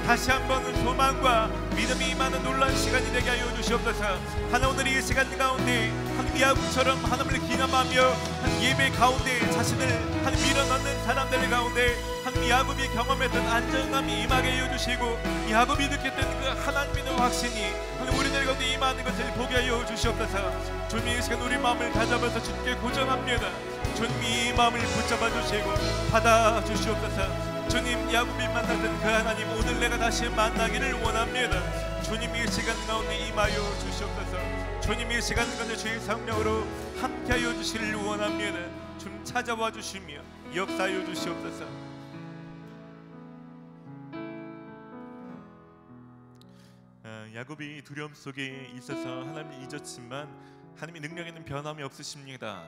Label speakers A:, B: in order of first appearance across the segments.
A: 다시 한번 소망과 믿음이 임하는 놀라운 시간이 되게 하여 주시옵소서. 하나님 오늘 이 시간 가운데 하나님 야곱처럼 하나님을 기념하며 하나님 예배 가운데 자신을 하나님 밀어넣는 사람들 가운데 하나님 야곱이 경험했던 안정감이 임하게 하여 주시고 야곱이 느꼈던 그 하나님의 확신이 하나님 우리들 가운데 임하는 것을 보게 하여 주시옵소서. 주님 이 시간 우리 마음을 다잡아서 주님께 고정합니다. 주님 이 마음을 붙잡아 주시고 받아 주시옵소서. 주님 야곱이 만났던 그 하나님 오늘 내가 다시 만나기를 원합니다. 주님 이 시간 가운데 임하여 주시옵소서. 주님 이 시간 가운데 주의 성령으로 함께하여 주시기를 원합니다. 좀 찾아와 주시며 역사하여 주시옵소서. 야곱이 두려움 속에 있어서 하나님을 잊었지만 하나님의 능력에는 변함이 없으십니다.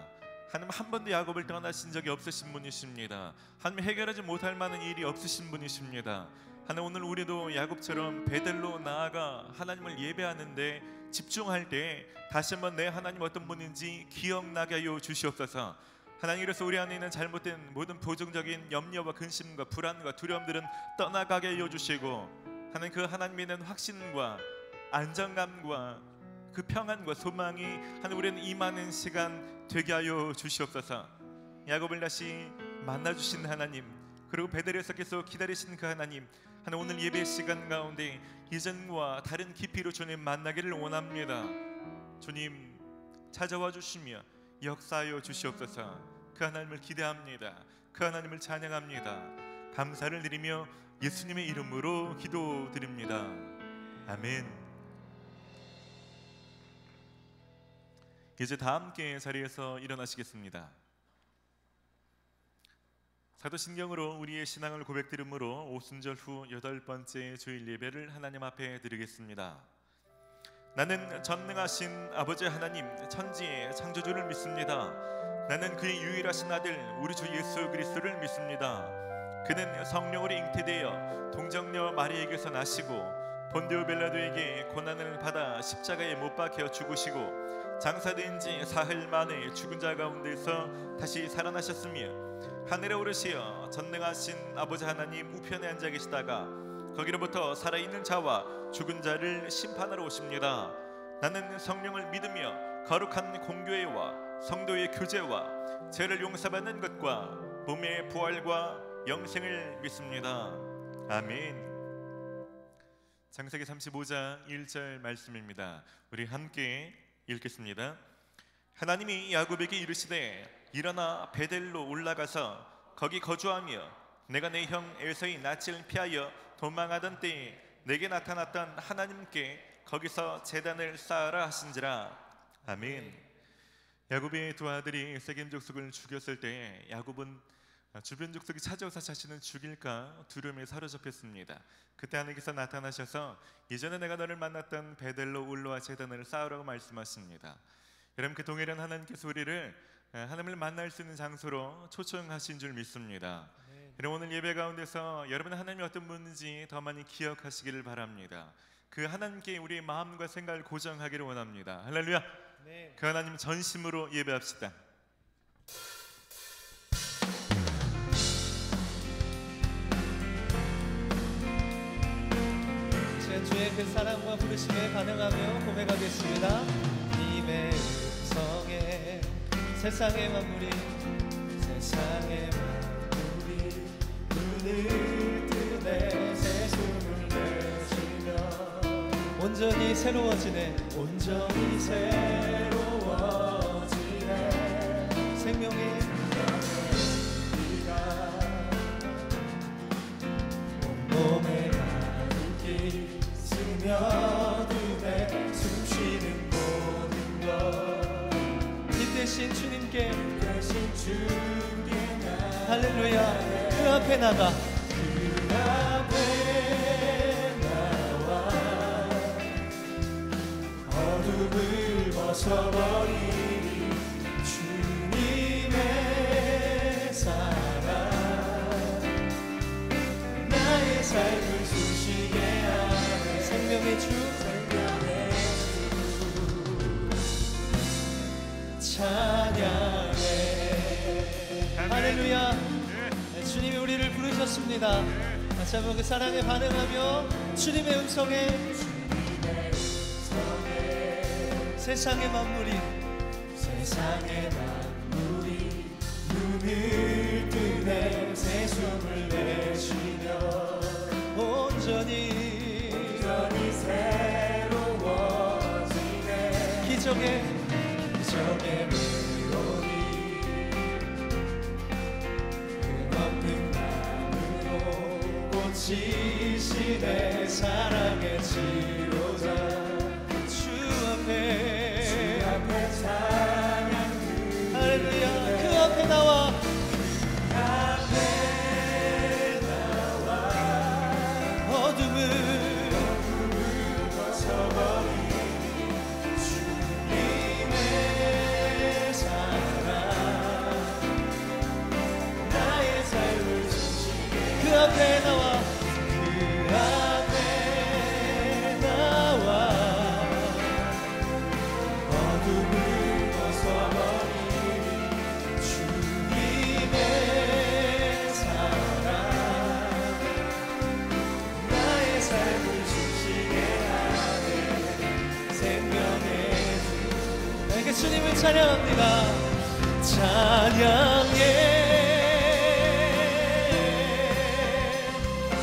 A: 하나님 한 번도 야곱을 떠나신 적이 없으신 분이십니다. 하나님 해결하지 못할 만한 일이 없으신 분이십니다. 하나님 오늘 우리도 야곱처럼 베델로 나아가 하나님을 예배하는데 집중할 때 다시 한번 내 하나님 어떤 분인지 기억나게 하여 주시옵소서. 하나님 이래서 우리 안에 있는 잘못된 모든 부정적인 염려와 근심과 불안과 두려움들은 떠나가게 하여 주시고 하나님 그 하나님에 대한 확신과 안정감과 그 평안과 소망이 하나님 우리는 임하는 시간 되게 하여 주시옵소서. 야곱을 다시 만나주신 하나님 그리고 베델에서 계속 기다리신 그 하나님 하나님 오늘 예배 시간 가운데 이전과 다른 깊이로 주님 만나기를 원합니다. 주님 찾아와 주시며 역사하여 주시옵소서. 그 하나님을 기대합니다. 그 하나님을 찬양합니다. 감사를 드리며 예수님의 이름으로 기도드립니다. 아멘. 이제 다 함께 자리에서 일어나시겠습니다. 사도신경으로 우리의 신앙을 고백드림으로 오순절 후 8번째 주일 예배를 하나님 앞에 드리겠습니다. 나는 전능하신 아버지 하나님 천지의 창조주를 믿습니다. 나는 그의 유일하신 아들 우리 주 예수 그리스도를 믿습니다. 그는 성령으로 잉태되어 동정녀 마리에게서 나시고 본디오 빌라도에게 고난을 받아 십자가에 못 박혀 죽으시고 장사된 지 사흘 만에 죽은 자 가운데서 다시 살아나셨으며 하늘에 오르시어 전능하신 아버지 하나님 우편에 앉아 계시다가 거기로부터 살아있는 자와 죽은 자를 심판하러 오십니다. 나는 성령을 믿으며 거룩한 공교회와 성도의 교제와 죄를 용서받는 것과 몸의 부활과 영생을 믿습니다. 아멘. 창세기 35장 1절 말씀입니다. 우리 함께 읽겠습니다. 하나님이 야곱에게 이르시되 일어나 베델로 올라가서 거기 거주하며 내가 내 형 에서의 낯을 피하여 도망하던 때에 내게 나타났던 하나님께 거기서 제단을 쌓으라 하신지라. 아멘. 야곱의 두 아들이 세겜 족속을 죽였을 때 야곱은 주변 족속이 찾아와서 자신을 죽일까 두려움에 사로잡혔습니다. 그때 하나님께서 나타나셔서 이전에 내가 너를 만났던 베델로 올라와 제단을 쌓으라고 말씀하십니다. 여러분 그 동일한 하나님께서 우리를 하나님을 만날 수 있는 장소로 초청하신 줄 믿습니다. 여러분 오늘 예배 가운데서 여러분 하나님이 어떤 분인지 더 많이 기억하시기를 바랍니다. 그 하나님께 우리의 마음과 생각을 고정하기를 원합니다. 할렐루야. 네. 그 하나님 전심으로 예배합시다.
B: 주의 그 사랑과 부르심에 반응하며 고백하겠습니다. 님의 음성에 세상의 만물이 눈을 뜨네 새 숨을 내쉬며 온전히 새로워지네 생명이 온몸에 가득히 스며드네 숨쉬는 모든 것 이 대신 주님께 할렐루야. 그 앞에 나가 어둠을 벗어버리니 주님의 사랑 나의 삶을 숨쉬게 하네 생명의 주 찬양해. 할렐루야. 주님이 우리를 부르셨습니다. 다시 한번 그 사랑에 반응하며 주님의 음성에 세상의 만물이 눈을 뜨네 새 숨을 내쉬며 온전히 새로워지네 기적의 멜로디 끝없는 나무로 꽃이 시대 사랑의 지로자 주 앞에 찬양 할렐루야 그 앞에 나와 어둠을 벗어버린 주님의 사랑 나의 삶을 숨쉬게 그 앞에 나와 어둠을 벗어버린 주님의 사랑 나의 삶을 숨쉬게 하네 생명의 주 내게 주님을 찬양합니다 찬양해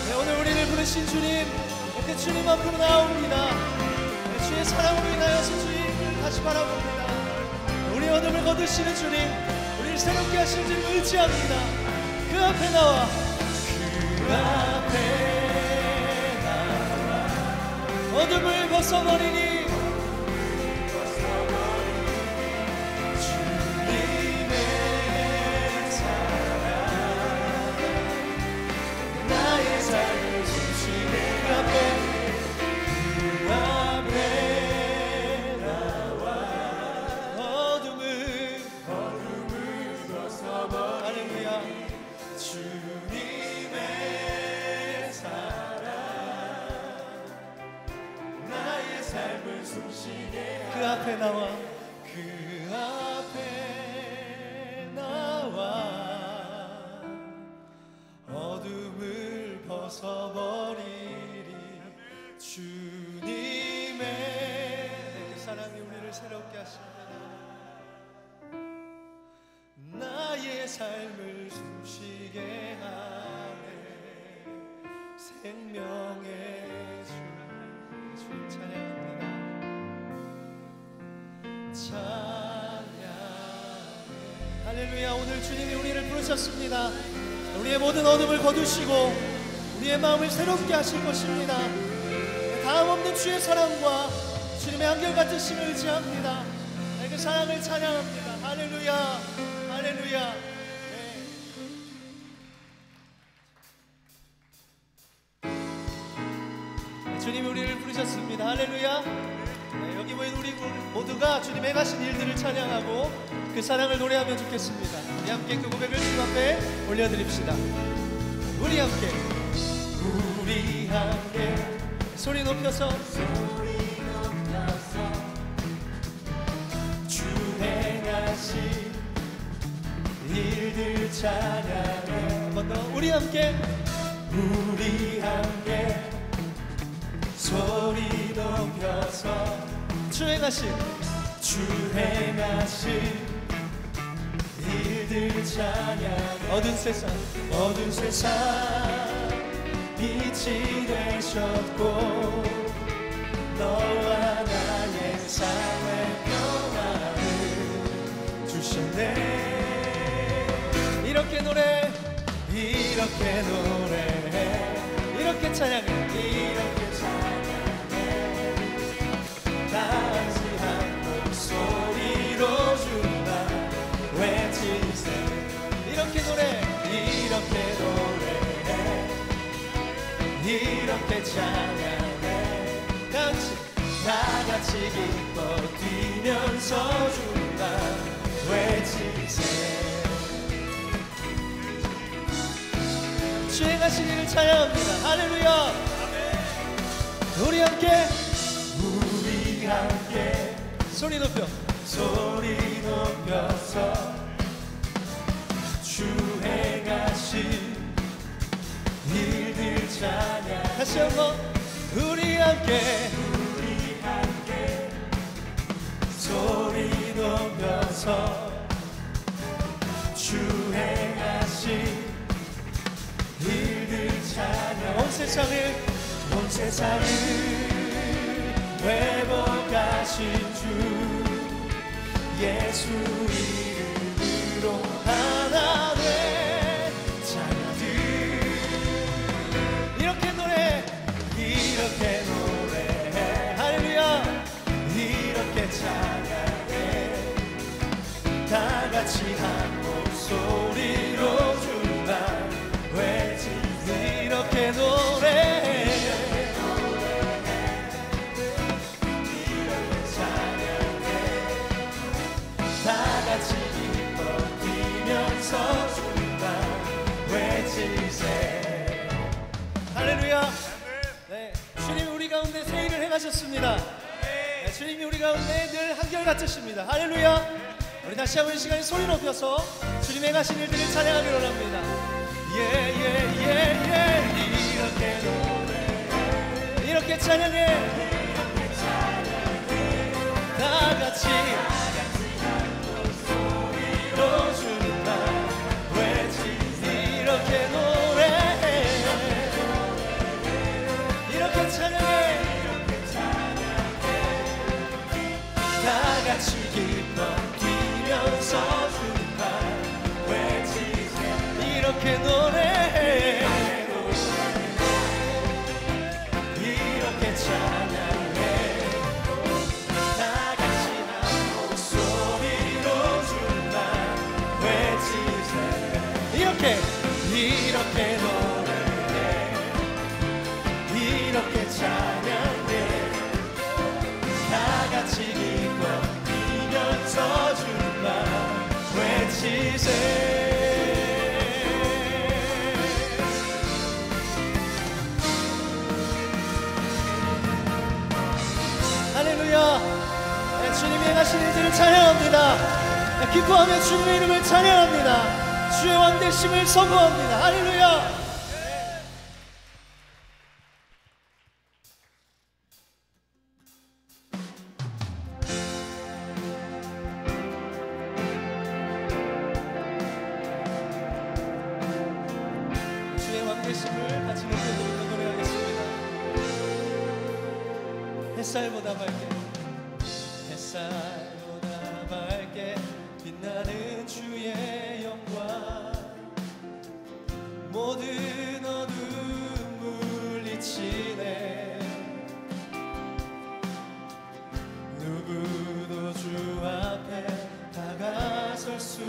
B: 네, 오늘 우리를 부르신 주님 이렇게 주님 앞으로 나옵니다 네, 주의 사랑으로 인하여서 주님을 다시 바라봅니다 우리 어둠을 거두시는 주님 우리를 새롭게 하시는 주님 의지합니다 그 앞에 나와 어둠을 벗어버리니 주님의 사랑 나의 삶을 숨쉬게 그 앞에 나와 어둠을 벗어버리니 할렐루야 주님의 사랑 나의 삶을 숨쉬게 그 앞에 나와 그 앞에 나와 어둠을 벗어버리리 주님의 그 사랑이 우리를 새롭게 하십니다 나의 삶을 숨쉬게 하네 생명의 주님 찬양합니다 찬양 할렐루야 오늘 주님이 우리를 부르셨습니다 우리의 모든 어둠을 거두시고 우리의 마음을 새롭게 하실 것입니다 다음 없는 주의 사랑과 주님의 한결같은 신을 의지합니다 그 사랑을 찬양합니다 할렐루야 할렐루야 네. 주님이 우리를 부르셨습니다 할렐루야 네, 여기 모인 우리 모두가 주님 행하신 일들을 찬양하고 그 사랑을 노래하면 좋겠습니다 우리 함께 그 고백을 주님 앞에 올려드립시다 우리 함께 소리 높여서 주 행하신 일들 찬양해 한 번 더 우리 함께 소리 높여서 주 행하신 일들 찬양해 어두운 세상 빛이 되셨고 너와 나의 삶의 평안을 주셨네 이렇게 노래해 이렇게 찬양해 다같이 한 목소리로 주나 외치세 이렇게 노래해 이렇게 찬양해 다같이 기뻐 뛰면서 주나 외치세 주 행하신 일을 찬양합니다 할렐루야 우리 함께 소리 높여서 주 행하신 일들 찬양. 다시 한번 우리 함께 소리 높여서 주 행하신 일들 찬양. 온 세상을 회복하신 주 예수 이름으로 하나 된 찬양들. 이렇게 노래해 할렐루야. 이렇게 찬양해 다 같이 한 목소리로 주만 외치세. 이렇게 노래해 이렇게 찬양해 다 같이 기뻐 뛰면서 주만 외치세. 할렐루야. 네, 주님이 우리 가운데 새 일을 행하셨습니다. 네, 주님이 우리 가운데 늘 한결같으십니다. 할렐루야. 우리 다시 한번 이 시간에 소리 높여서 주님의 행하신 일들을 찬양하기로 합니다. 이렇게 노래해 이렇게 찬양해 다 같이 한 목소리로 주님만 외치세. 이렇게 노래해 이렇게 찬양해 다 같이 기뻐 뛰면서 주님만 외치세. 이렇게 노래해 이렇게 찬양해 다 같이 한 목소리로 주님만 외치세. 이렇게 노래해 이렇게 찬양해 다 같이 기뻐 뛰면서 주만 외치세. 할렐루야. 네, 주님이 행하신 일들을 찬양합니다. 네, 기뻐하며 주님의 이름을 찬양합니다. 주의 왕되심을 선포합니다. 할렐루야. 같이 높여 부르며 노래하겠습니다. 햇살보다 밝게 햇살보다 밝게 빛나는 주의 영광 모든 어둠 물리치네. 누구도 주 앞에 다가설 수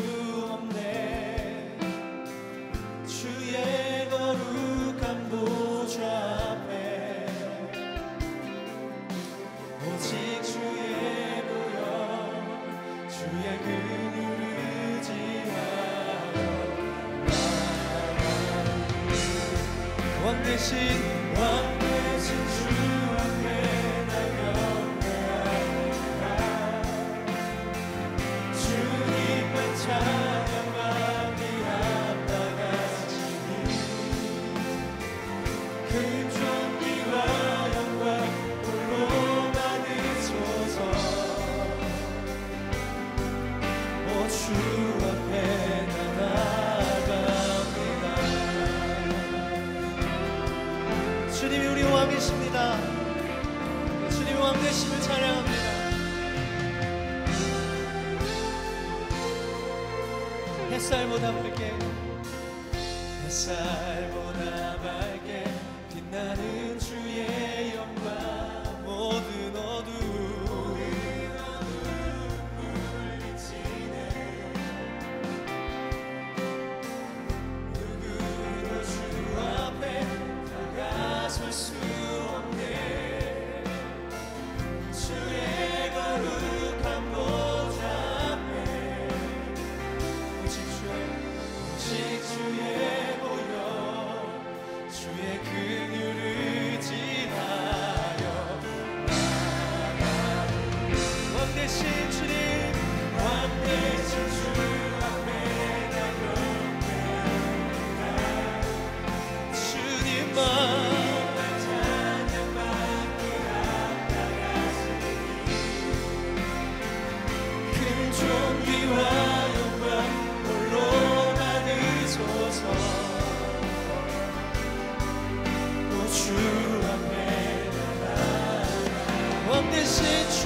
B: 없네. 주의 거룩한 보좌 앞에 오직 주의 보혈 주의 긍휼을 의지하여 왕되신 주 앞에 나경배하노라. 주님만 찬양만 큰 존귀와 영광 홀로 받으소서. 오 주 앞에 나아갑니다. 주님이 우리 왕이십니다. 주님이 왕되심을 찬양합니다. 햇살보다 밝게 햇살보다 밝게 빛나는 주의 영광 모든 어둠 물리치네. 누구도 주 앞에 다가설 수 없네. 주의 거룩한 보좌 앞에 오직 주의 보혈 주의 긍휼을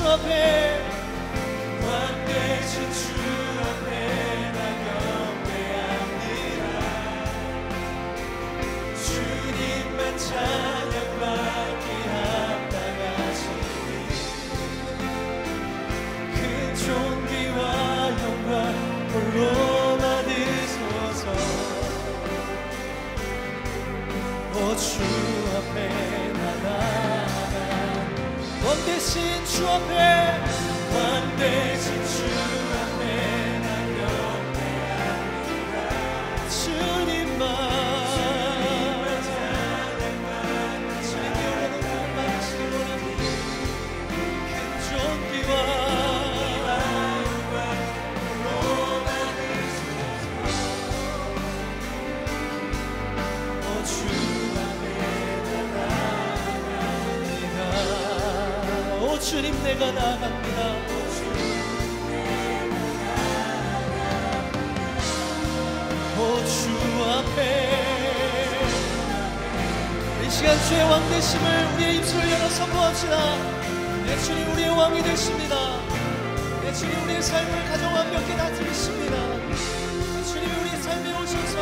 B: 앞에 왕 되신 주 앞에 나 경배합니다. 주님만 찬양받기 합당하시니 큰 존귀와 영광 홀로 받으소서. 주 앞에 나 나아가 왕 대신 주 앞에 왕 대신 주 앞에 나 경배합니다. 주님만 찬양받는 주님께 올려놓고 받으시기 원합니다. 큰 존귀와 영광 홀로 받으소서. 주 주님 내가 나갑니다. 오 주 앞에 이 시간 주의 왕 되심을 우리의 입술을 열어 선포합시다. 내 주님 우리의 왕이 되십니다. 내 주님 우리의 삶을 가장 완벽히 다스리십니다. 내 주님이 우리의 삶에 오셔서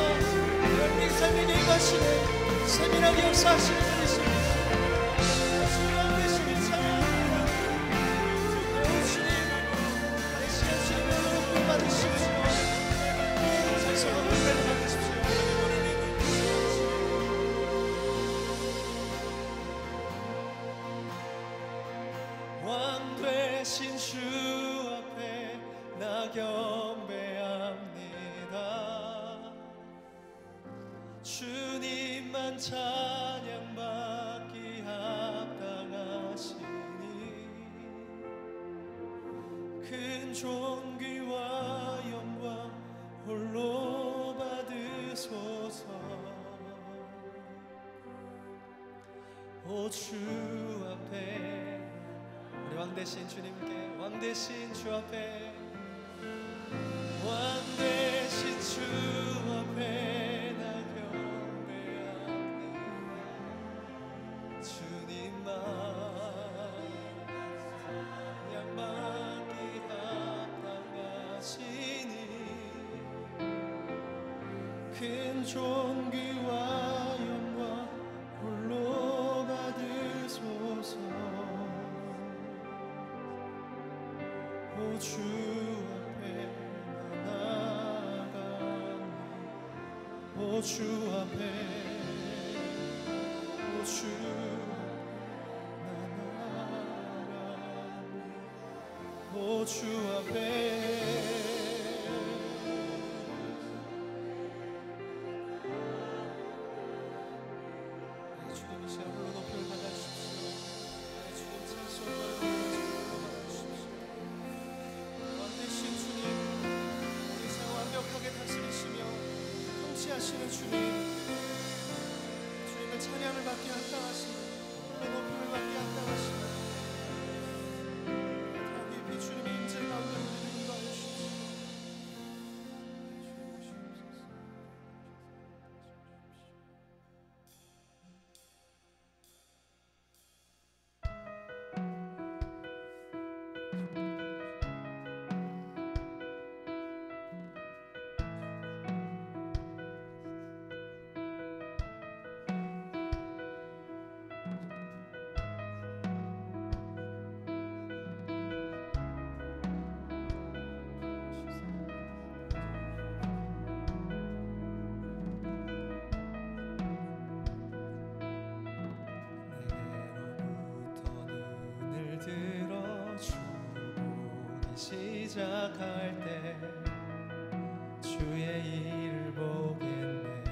B: 우리의 삶에 개입하시는 세밀하게 역사하시는 분이십니다. 왕 되신 주 앞에 나 경배합니다. 주님만 찬양받기 합당하시니 큰 존귀와 영광 홀로 받으소서. 오 주 앞에 우리 왕 되신 주님께 왕 되신 주 앞에 왕 되신 주 앞에 나 경배합니다. 주님만 찬양받기 합당하시니 큰 존귀와 영광 홀로 받으소서. 오 주 앞에 나 나아가니 오 주 앞에 오 주 나 나아가니 오 주 앞에 주님 이 시간 홀로 높임을 받아주십시오. 주님 찬송을 완벽하게 다스리시며 통치하시는 주님, 주님의 찬양을 받게 합당하시며 높임을 받게 합당하시며 더 깊이 주님의 임재 가운데 우리를 인도하여 주십시오. 시작할 때 주의 일을 보겠네.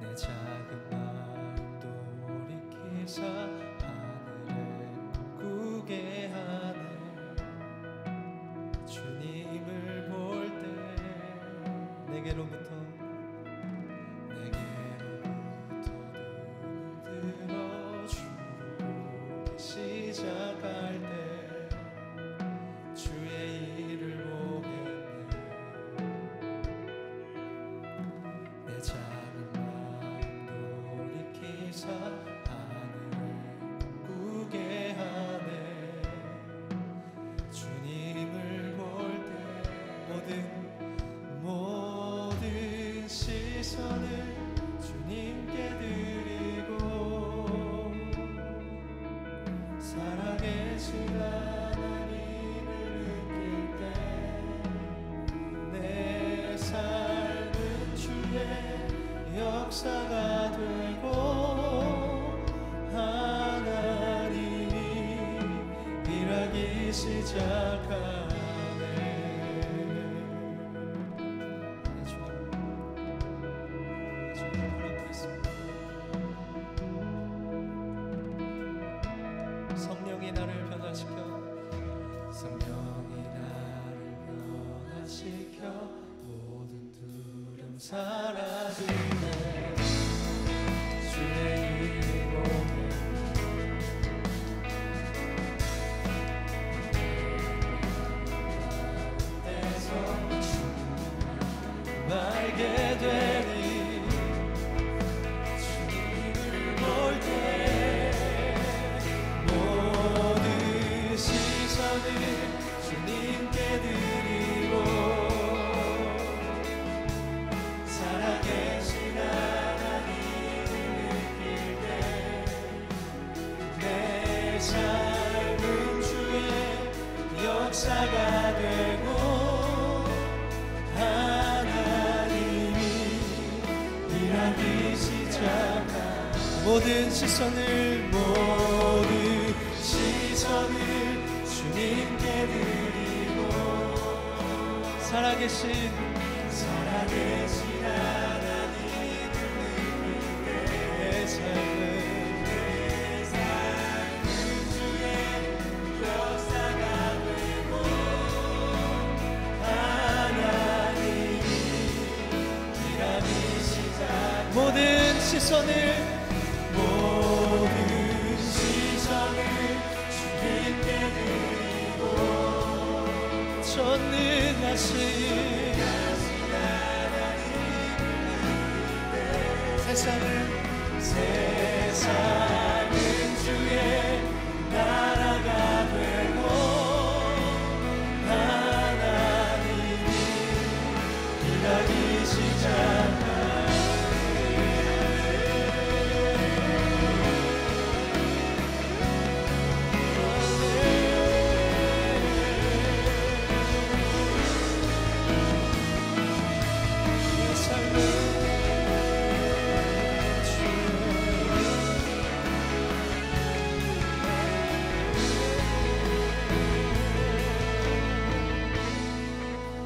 B: 내 작은 마음 돌이키사 하늘에 꿈꾸게 하네. 주님을 볼 때 내게로부터 눈을 들어 주의 시작할 때 주의 일을 보겠네. 내 작은 마음 돌이키사 하늘을 꿈꾸게 성령이 나를 변화시켜 성령이 나를 변화시켜 모든 두려움 사라지네 주의 이름으로 알게 되니 주님을 볼 때 모든 시선을 주님께 드리고 살아계신 하나님을 느낄 때 내 삶은 주의 역사가 되고 모든 시선을 주님께 드리고 살아계신 하나님을 느낄 때 내 삶은 주의 역사가 되고 하나님이 일하기 시작 모든 시선을 주님께 드리고 전능하신 세상은 주의 나라가 되고 하나님이 일하기 시작하네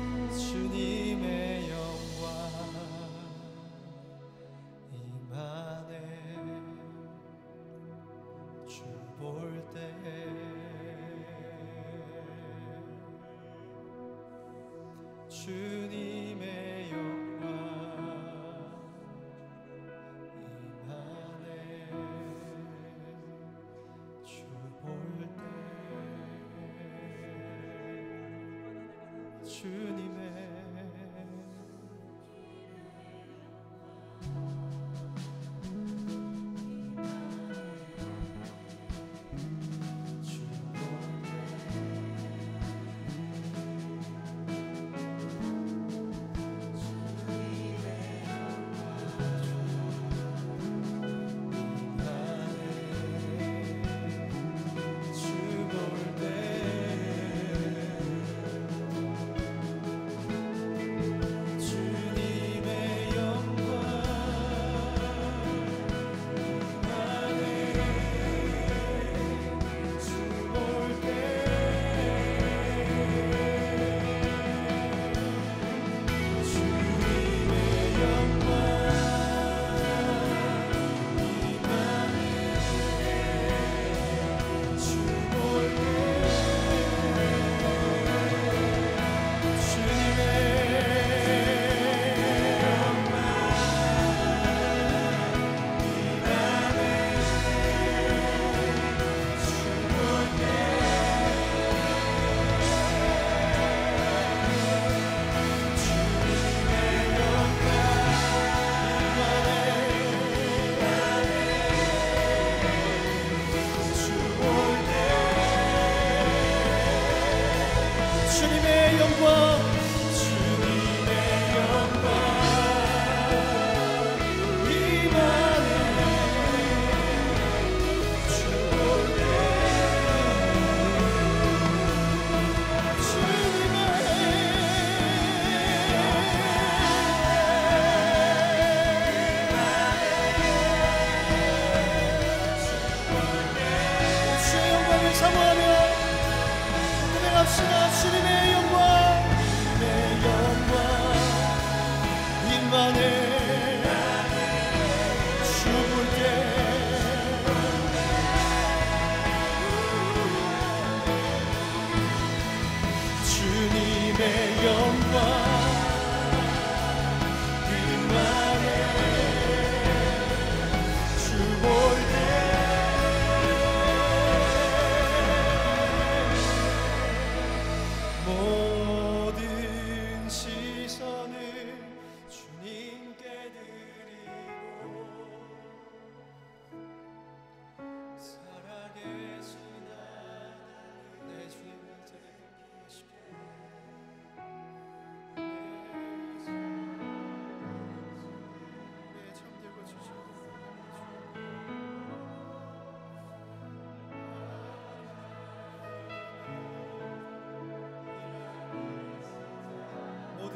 B: 주님의 영광 임하네 주 볼 때 주님의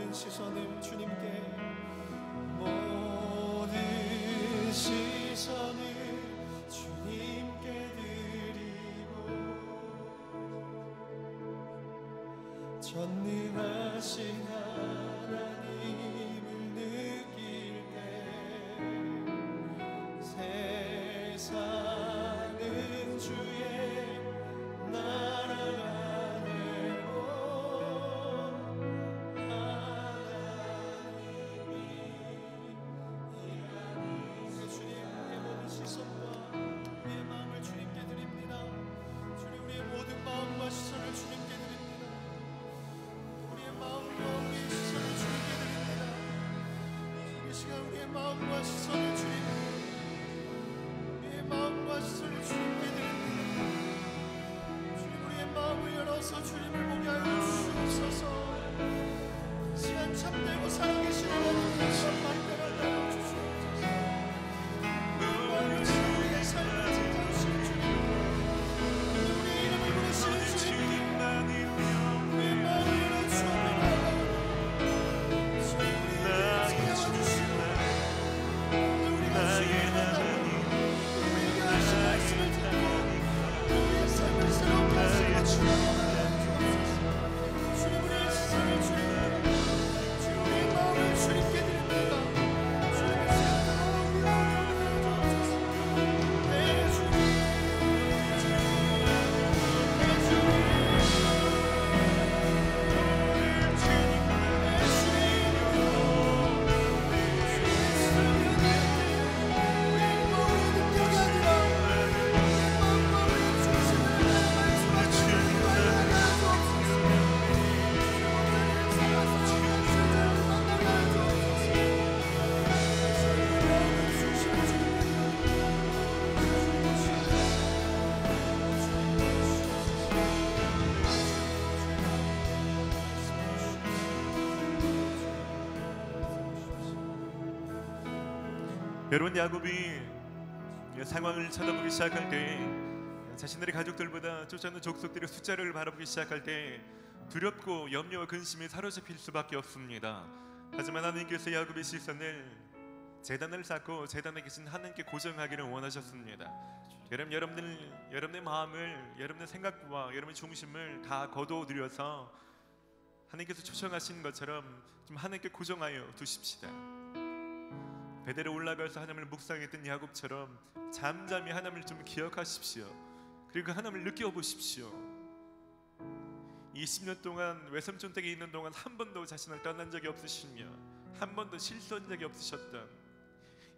B: 모든 시선을 주님께, 모든 시선을 주님께 드리고 전능하신 하나님을 느낄 때 세상은 주의 나라가 되고 하나님이 일하니. 주님의 모든 시선과 우리의 마음을 주님께 드립니다. 주님, 우리의 모든 마음과 시선을 주님께 드립니다. 우리의 마음과 우리의 시선을 주님께 드립니다. 이 시간 우리의 마음과 시선을 우리의 마음과 시선을 주님께 드립니다. 주님, 우리의 마음을 열어서 주님을 보게 하여 주시옵소서. 시간 참되고 살아계신 하나님 말씀 발견하여 주시옵소서. 우리의 삶을 지켜주신 주님, 우리의 이름을 부르시는 주님, 우리의 마음을 열어 주옵니다. 주님, 우리의 지켜주시고 우리가 주님을 만나고 우리에게 하신 말씀을 듣고 우리의 삶을 새롭게 하시고 주옵소서. 주님, 우리의 시선을 주님께, 주님, 우리의 마음을 주님께 드립니다. 주님의 생각으로 우리를 영원하여 주옵소서. 내 주님, 내 주님, 내 주님,
A: 여러분, 야곱이 상황을 쳐다보기 시작할 때, 자신들의 가족들보다 쫓아오는 족속들의 숫자를 바라보기 시작할 때 두렵고 염려와 근심이 사로잡힐 수밖에 없습니다. 하지만 하나님께서 야곱의 시선을 제단을 쌓고 제단에 계신 하나님께 고정하기를 원하셨습니다. 여러분의 마음을, 여러분의 생각과 여러분의 중심을 다 거둬들여서 하나님께서 초청하신 것처럼 좀 하나님께 고정하여 두십시다. 베델에 올라가서 하나님을 묵상했던 야곱처럼 잠잠히 하나님을 좀 기억하십시오. 그리고 그 하나님을 느껴보십시오. 20년 동안 외삼촌 댁에 있는 동안 한 번도 자신을 떠난 적이 없으시며 한 번도 실수한 적이 없으셨던,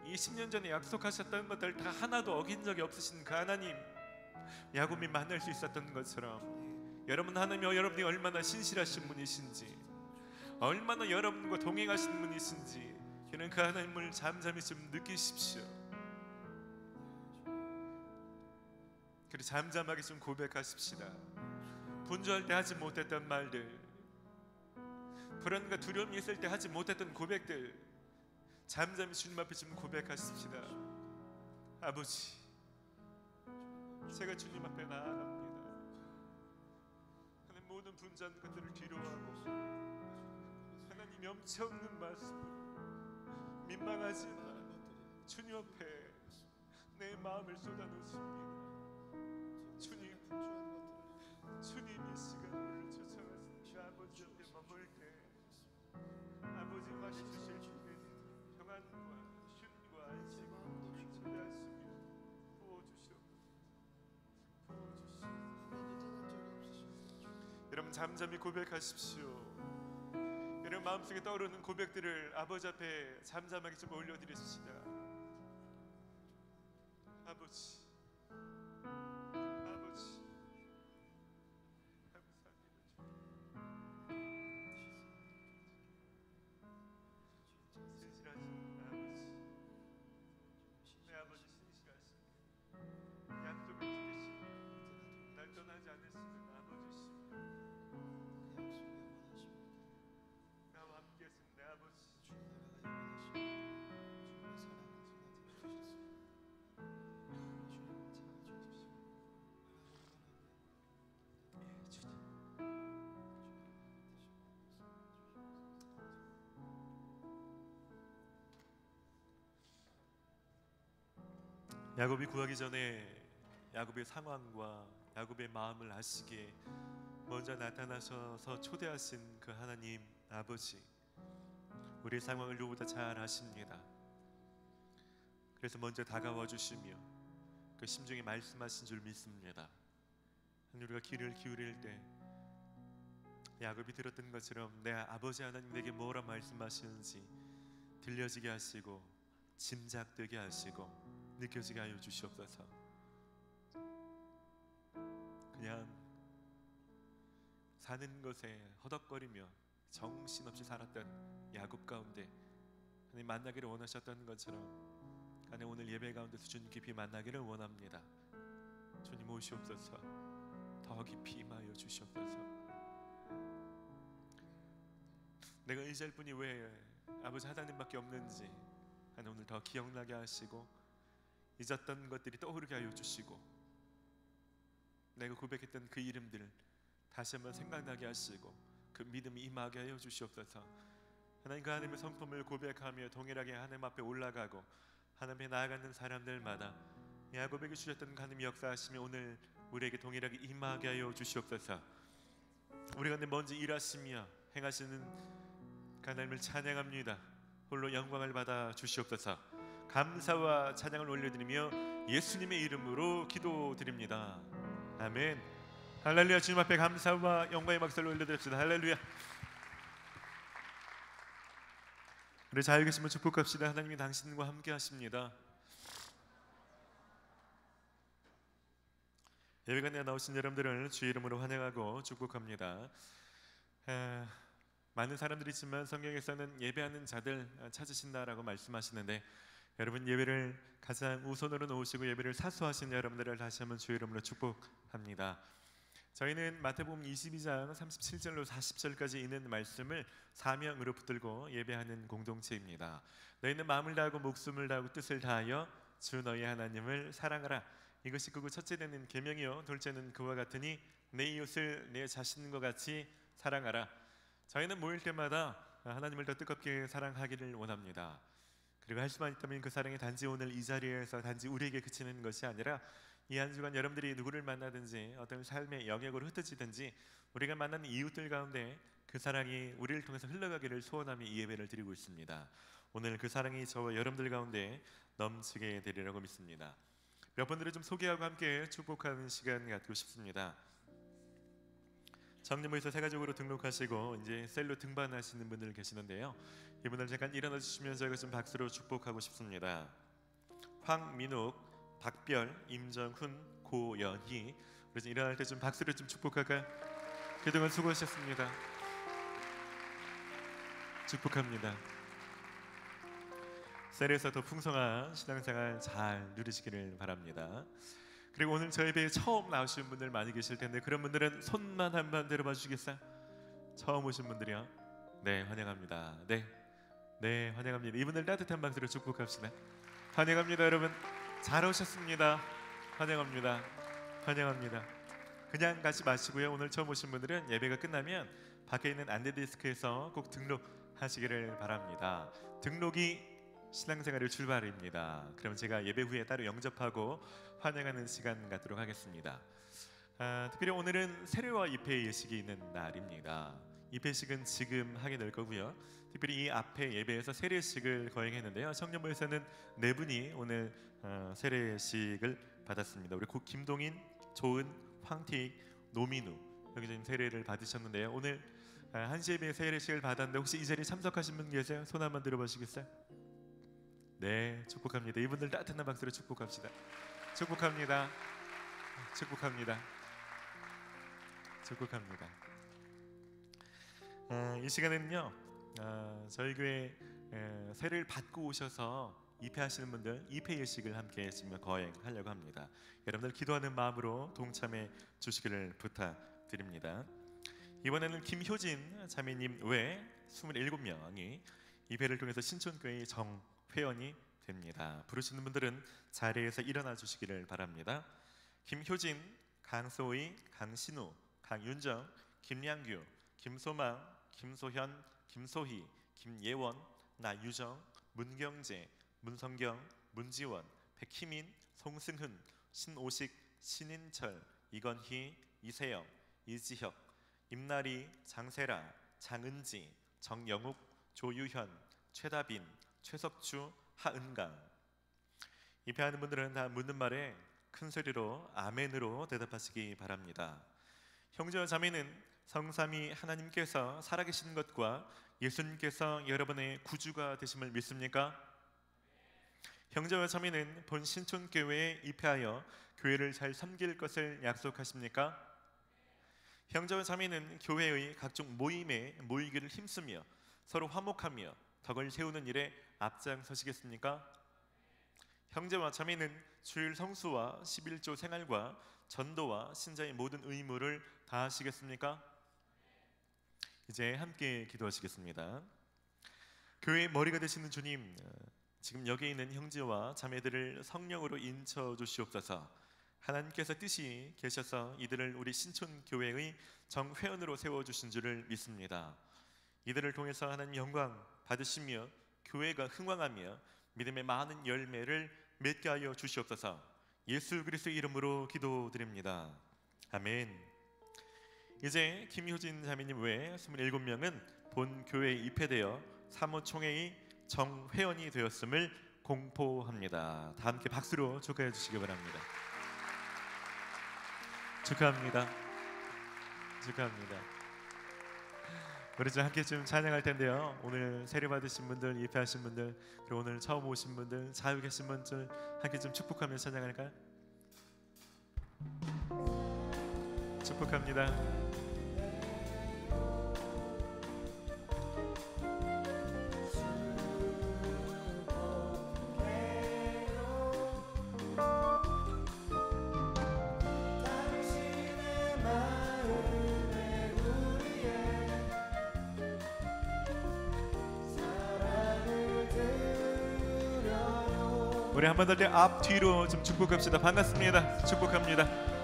A: 20년 전에 약속하셨던 것들 다 하나도 어긴 적이 없으신 그 하나님, 야곱이 만날 수 있었던 것처럼 하나님이 여러분이 얼마나 신실하신 분이신지, 얼마나 여러분과 동행하신 분이신지 그는 그 하나님을 잠잠히 좀 느끼십시오. 그리고 잠잠하게 좀 고백하십시다. 분주할 때 하지 못했던 말들, 불안과 두려움이 있을 때 하지 못했던 고백들, 잠잠히 주님 앞에 좀 고백하십시다. 아버지, 제가 주님 앞에 나아갑니다. 하나님, 모든 분주한 것들을 뒤로하고 하나님 염치 없는 말씀, 민망하지만 주님 앞에 내 마음을 쏟아놓습니다. 주님 이 시간 우리를 초청하십니다. 아버지 앞에 머물 때 아버지가 주실 평안과 쉼과 안식을 초대하시며 부어주시옵소서. 여러분, 잠잠히 고백하십시오. 여러분 마음속에 떠오르는 고백들을 아버지 앞에 잠잠하게 좀 올려드리십시다. 아버지, 아버지, 감사합니다. 신실하신 아버지, 내 아버지 신실하십니다. 약속을 지키시며 날 떠나지 않으시는 아버지시며 나와 함께 하신 내 아버지, 야곱이 구하기 전에 야곱의 상황과 야곱의 마음을 아시기에 먼저 나타나셔서 초대하신 그 하나님 아버지, 우리의 상황을 누구보다 잘 아십니다. 그래서 먼저 다가와 주시며 그 심중에 말씀하신 줄 믿습니다. 우리가 귀를 기울일 때 야곱이 들었던 것처럼 내 아버지 하나님 내게 뭐라 말씀하시는지 들려지게 하시고 짐작되게 하시고 느껴지게 하여 주시옵소서. 그냥 사는 것에 허덕거리며 정신없이 살았던 야곱 가운데 하나님 만나기를 원하셨던 것처럼 하나님 오늘 예배 가운데서 주님 깊이 만나기를 원합니다. 주님 오시옵소서. 더 깊이 임하여 주시옵소서. 내가 의지할 분이 왜 아버지 하나님밖에 없는지 하나님 오늘 더 기억나게 하시고 잊었던 것들이 떠오르게 하여 주시고 내가 고백했던 그 이름들을 다시 한번 생각나게 하시고 그 믿음이 임하게 하여 주시옵소서. 하나님 그 하나님의 성품을 고백하며 동일하게 하나님 앞에 올라가고 하나님에 나아가는 사람들마다 야곱에게 주셨던 하나님의 역사하심이 오늘 우리에게 동일하게 임하게 하여 주시옵소서. 우리가 먼저 일하시며 행하시는 하나님을 찬양합니다. 홀로 영광을 받아 주시옵소서. 감사와 찬양을 올려드리며 예수님의 이름으로 기도드립니다. 아멘. 할렐루야. 주님 앞에 감사와 영광의 박수를 올려드립시다. 할렐루야. 우리 잘 계시면 축복합시다. 하나님이 당신과 함께 하십니다. 예배관에 나오신 여러분들을 주의 이름으로 환영하고 축복합니다. 많은 사람들이 있지만 성경에서는 예배하는 자들 찾으신다라고 말씀하시는데 여러분 예배를 가장 우선으로 놓으시고 예배를 사수하신 여러분들을 다시 한번 주의 이름으로 축복합니다. 저희는 마태복음 22장 37절로 40절까지 있는 말씀을 사명으로 붙들고 예배하는 공동체입니다. 너희는 마음을 다하고 목숨을 다하고 뜻을 다하여 주 너희 하나님을 사랑하라. 이것이 그 첫째 되는 계명이요 둘째는 그와 같으니 내 이웃을 내 자신과 같이 사랑하라. 저희는 모일 때마다 하나님을 더 뜨겁게 사랑하기를 원합니다. 그리고 할 수만 있다면 그 사랑이 단지 오늘 이 자리에서 단지 우리에게 그치는 것이 아니라 이 한 주간 여러분들이 누구를 만나든지 어떤 삶의 영역으로 흩어지든지 우리가 만나는 이웃들 가운데 그 사랑이 우리를 통해서 흘러가기를 소원하며 이 예배를 드리고 있습니다. 오늘 그 사랑이 저와 여러분들 가운데 넘치게 되리라고 믿습니다. 몇 분들을 좀 소개하고 함께 축복하는 시간 갖고 싶습니다. 청년부에서 세가족으로 등록하시고 이제 셀로 등반하시는 분들 계시는데요. 이분들 잠깐 일어나 주시면 저희가 좀 박수로 축복하고 싶습니다. 황민욱, 박별, 임정훈, 고연희, 우리 좀 일어날 때 좀 박수로 좀 축복할까요? 그동안 수고하셨습니다. 축복합니다. 셀에서 더 풍성한 신앙생활 잘 누리시기를 바랍니다. 그리고 오늘 저희 예배에 처음 나오신 분들 많이 계실 텐데 그런 분들은 손만 한번 들어봐 주시겠어요? 처음 오신 분들이요? 네, 환영합니다. 네, 환영합니다. 이분들 따뜻한 박수로 축복합시다. 환영합니다. 여러분 잘 오셨습니다. 환영합니다. 그냥 가지 마시고요. 오늘 처음 오신 분들은 예배가 끝나면 밖에 있는 안내 데스크에서 꼭 등록하시기를 바랍니다. 등록이 신앙생활의 출발입니다. 그럼 제가 예배 후에 따로 영접하고 환영하는 시간 갖도록 하겠습니다. 특별히 오늘은 세례와 입회 예식이 있는 날입니다. 입회식은 지금 하게 될 거고요. 특별히 이 앞에 예배에서 세례식을 거행했는데요. 청년부에서는 4분이 오늘 세례식을 받았습니다. 우리 김동인, 조은, 황태익, 노민우 여기 지금 세례를 받으셨는데요. 오늘 1시 예배 세례식을 받았는데 혹시 이 자리에 참석하신 분 계세요? 손 한번 들어보시겠어요? 네, 축복합니다. 이분들 따뜻한 박수로 축복합시다. 축복합니다. 이 시간에는요 저희 교회 세례를 받고 오셔서 입회하시는 분들 입회 예식을 함께 지금 거행하려고 합니다. 여러분들 기도하는 마음으로 동참해 주시기를 부탁드립니다. 이번에는 김효진 자매님 외 27명이 입회를 통해서 신촌교회 정회원이 됩니다. 부르시는 분들은 자리에서 일어나 주시기를 바랍니다. 김효진, 강소희, 강신우, 강윤정, 김양규, 김소망, 김소현, 김소희, 김예원, 나유정, 문경재, 문성경, 문지원, 백희민, 송승훈, 신오식, 신인철, 이건희, 이세영, 이지혁, 임나리, 장세라, 장은지, 정영욱, 조유현, 최다빈, 최석주, 하은강. 입회하는 분들은 다 묻는 말에 큰 소리로 아멘으로 대답하시기 바랍니다. 형제와 자매는 성삼위 하나님께서 살아계신 것과 예수님께서 여러분의 구주가 되심을 믿습니까? 형제와 자매는 본 신촌교회에 입회하여 교회를 잘 섬길 것을 약속하십니까? 형제와 자매는 교회의 각종 모임에 모이기를 힘쓰며 서로 화목하며 덕을 세우는 일에 앞장서시겠습니까? 형제와 자매는 주일 성수와 11조 생활과 전도와 신자의 모든 의무를 다하시겠습니까? 이제 함께 기도하시겠습니다. 교회의 머리가 되시는 주님, 지금 여기 있는 형제와 자매들을 성령으로 인쳐 주시옵소서. 하나님께서 뜻이 계셔서 이들을 우리 신촌교회의 정회원으로 세워주신 줄을 믿습니다. 이들을 통해서 하나님 영광 받으시며 교회가 흥왕하며 믿음의 많은 열매를 맺게 하여 주시옵소서. 예수 그리스도의 이름으로 기도드립니다. 아멘. 이제 김효진 자매님 외에 27명은 본 교회에 입회되어 사무총회의 정회원이 되었음을 공포합니다. 다 함께 박수로 축하해 주시기 바랍니다. 축하합니다. 축하합니다. 우리 좀 함께 좀 찬양할 텐데요. 오늘 세례 받으신 분들, 입회하신 분들, 그리고 오늘 처음 오신 분들, 자유 계신 분들 함께 좀 축복하며 찬양할까요? 축복합니다. 우리 한 번 더 앞뒤로 좀 축복합시다. 반갑습니다. 축복합니다.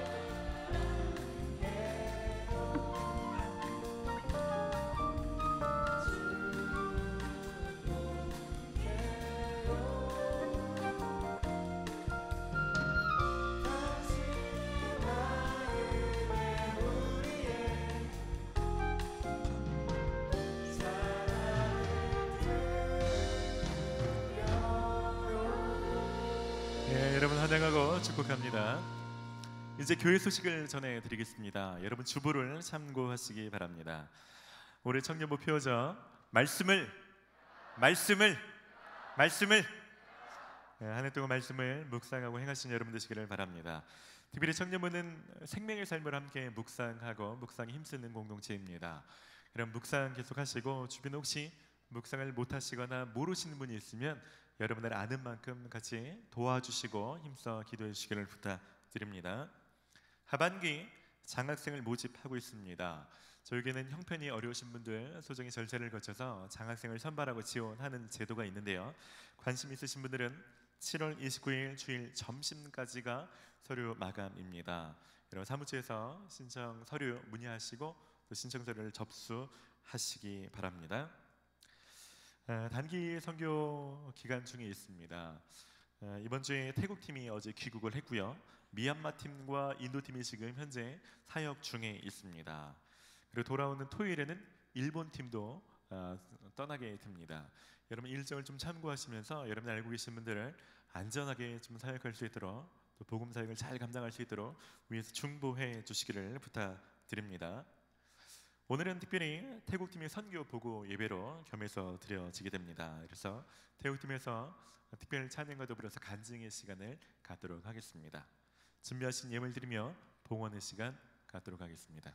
A: 여러분 환영하고 축복합니다. 이제 교회 소식을 전해드리겠습니다. 여러분 주보를 참고하시기 바랍니다. 올해 청년부 표어죠. 말씀을 한 해 동안 말씀을 묵상하고 행하신 여러분 되시기를 바랍니다. 특별히 청년부는 생명의 삶을 함께 묵상하고 묵상에 힘쓰는 공동체입니다. 여러분 묵상 계속하시고 주변 혹시 묵상을 못하시거나 모르시는 분이 있으면 여러분들 아는 만큼 같이 도와주시고 힘써 기도해 주시기를 부탁드립니다. 하반기 장학생을 모집하고 있습니다. 저에게는 형편이 어려우신 분들 소정의 절차를 거쳐서 장학생을 선발하고 지원하는 제도가 있는데요. 관심 있으신 분들은 7월 29일 주일 점심까지가 서류 마감입니다. 여러분 사무처에서 신청 서류 문의하시고 또 신청 서류를 접수하시기 바랍니다. 단기 선교 기간 중에 있습니다. 이번 주에 태국 팀이 어제 귀국을 했고요. 미얀마 팀과 인도 팀이 지금 현재 사역 중에 있습니다. 그리고 돌아오는 토요일에는 일본 팀도 떠나게 됩니다. 여러분 일정을 좀 참고하시면서 여러분 알고 계신 분들을 안전하게 좀 사역할 수 있도록 또 복음 사역을 잘 감당할 수 있도록 위에서 중보해 주시기를 부탁드립니다. 오늘은 특별히 태국팀의 선교 보고 예배로 겸해서 드려지게 됩니다. 그래서 태국팀에서 특별 찬양과 더불어서 간증의 시간을 갖도록 하겠습니다. 준비하신 예물 드리며 봉헌의 시간 갖도록 하겠습니다.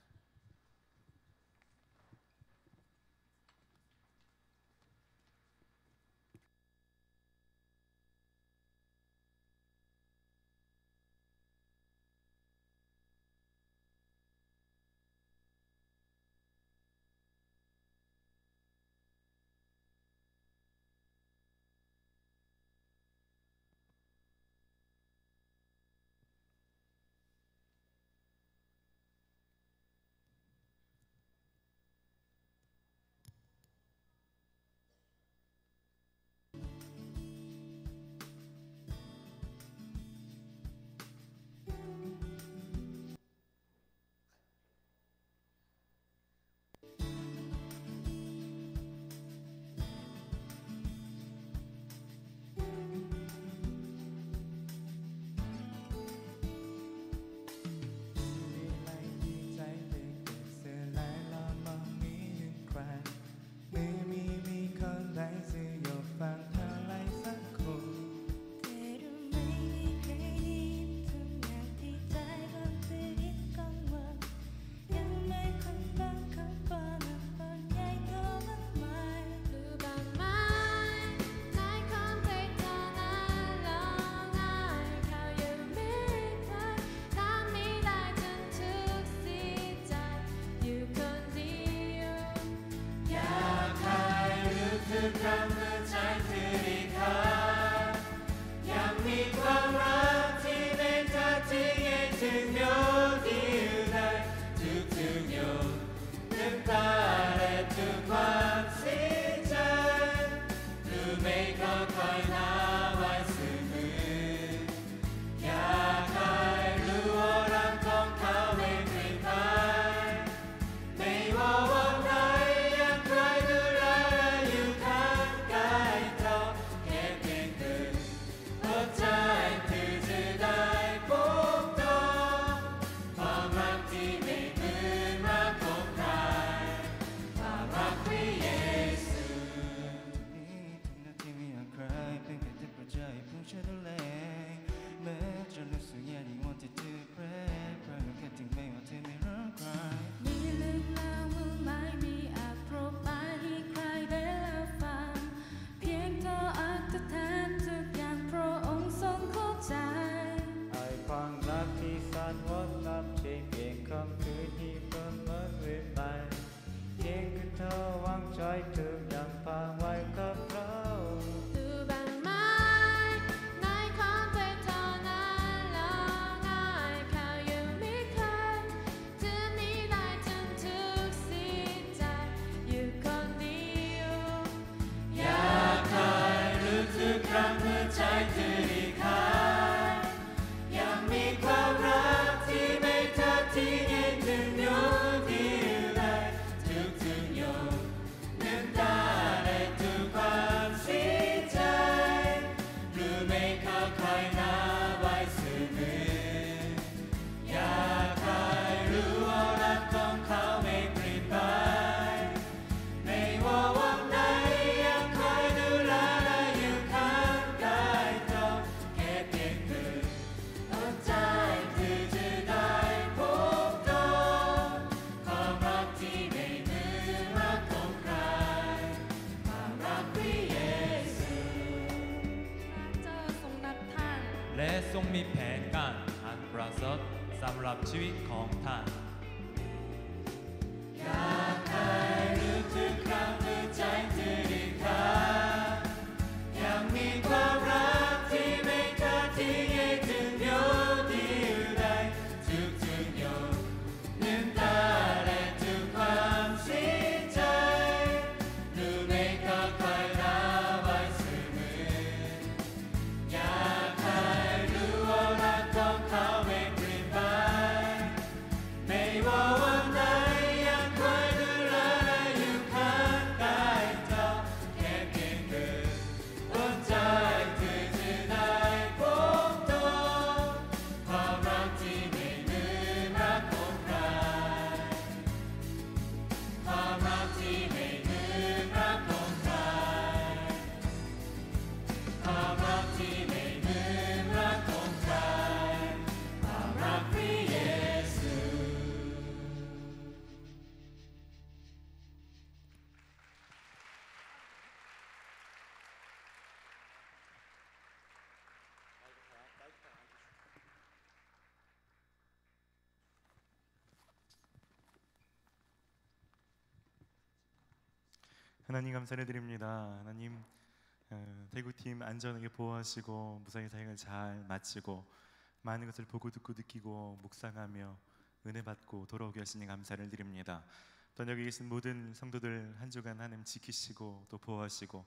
C: เหตุการณ์อันประเสริฐสำหรับชีวิตของท่านอยากให้นึกถึงครั้งเมื่อใจที่ได้ขาดยังมีความรักที่ไม่ขาดที่ให้ถึงโยที่อยู่ใดทุกๆโยน้ำตาและทุกความเสียใจดูไม่ก็คอยรักไว้เสมออยากให้รู้ว่ารักของเขาไม่เปลี่ยนไปไม่ว่าวันใดยังคอยดูแลอยู่ข้างกายเจ้าแค่เพียงเกิดหัวใจเธอจะได้พบตัวความรักที่ไม่ลืมรักของใครความรักที่ไม่ลืมรักของใครความรักที่ไม่ลืมรักของใครความรักพระเยซู
A: 하나님 감사를 드립니다. 하나님 대구팀 안전하게 보호하시고 무사히 사역을 잘 마치고 많은 것을 보고 듣고 느끼고 묵상하며 은혜 받고 돌아오게 하시니 감사를 드립니다. 또 여기 계신 모든 성도들 한 주간 하나님 지키시고 또 보호하시고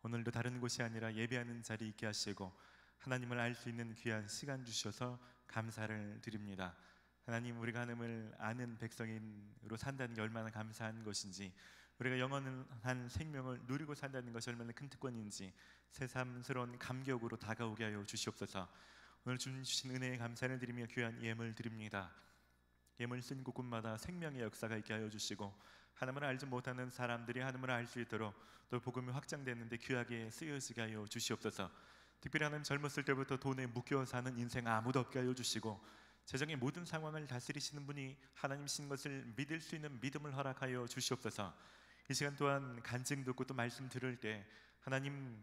A: 오늘도 다른 곳이 아니라 예배하는 자리 있게 하시고 하나님을 알 수 있는 귀한 시간 주셔서 감사를 드립니다. 하나님 우리가 하나님을 아는 백성으로 산다는 게 얼마나 감사한 것인지 우리가 영원한 생명을 누리고 산다는 것이 얼마나 큰 특권인지 새삼스러운 감격으로 다가오게 하여 주시옵소서. 오늘 주신 은혜에 감사를 드리며 귀한 예물 드립니다. 예물 쓴 곳곳마다 생명의 역사가 있게 하여 주시고 하나님을 알지 못하는 사람들이 하나님을 알 수 있도록 또 복음이 확장되는데 귀하게 쓰여지게 하여 주시옵소서. 특별히 하나님 젊었을 때부터 돈에 묶여 사는 인생 아무도 없게 하여 주시고 세상의 모든 상황을 다스리시는 분이 하나님이신 것을 믿을 수 있는 믿음을 허락하여 주시옵소서. 이 시간 또한 간증 듣고 또 말씀 들을 때 하나님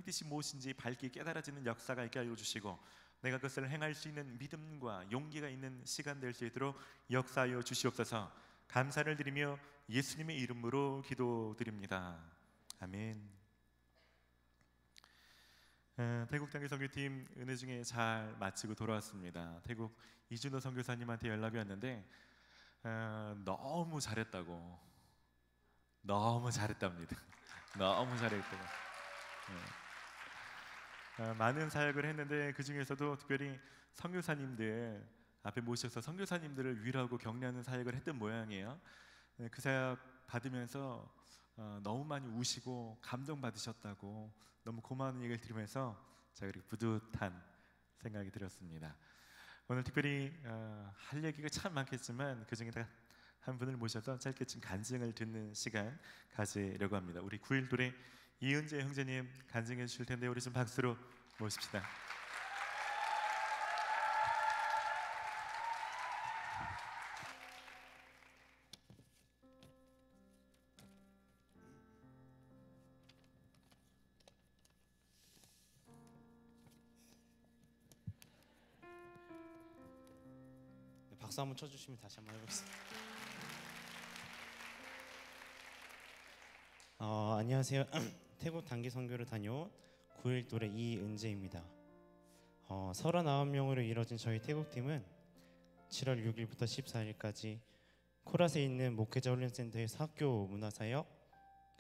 A: 뜻이 무엇인지 밝게 깨달아지는 역사가 있게 하여 주시고 내가 그것을 행할 수 있는 믿음과 용기가 있는 시간 될 수 있도록 역사하여 주시옵소서. 감사를 드리며 예수님의 이름으로 기도드립니다. 아멘. 태국 단기 선교팀 은혜 중에 잘 마치고 돌아왔습니다. 태국 이준호 선교사님한테 연락이 왔는데 너무 잘했다고 너무 잘했답니다. 너무 잘했다고 많은 사역을 했는데 그 중에서도 특별히 선교사님들 앞에 모셔서 선교사님들을 위로하고 격려하는 사역을 했던 모양이에요. 그 사역 받으면서 너무 많이 우시고 감동받으셨다고 너무 고마운 얘기를 들으면서 제가 그렇게 뿌듯한 생각이 들었습니다. 오늘 특별히 할 얘기가 참 많겠지만 그 중에 한 분을 모셔서 짧게 좀 간증을 듣는 시간 가지려고 합니다. 우리 9.1돌의 이은재 형제님 간증해 주실 텐데 우리 좀 박수로 모십시다.
D: 박수 한번 쳐주시면 다시 한번 해보겠습니다. 안녕하세요. 태국 단기 선교를 다녀온 9.1돌의 이은재입니다. 39명으로 이뤄진 저희 태국팀은 7월 6일부터 14일까지 코랏에 있는 목회자 훈련센터에서 학교 문화사역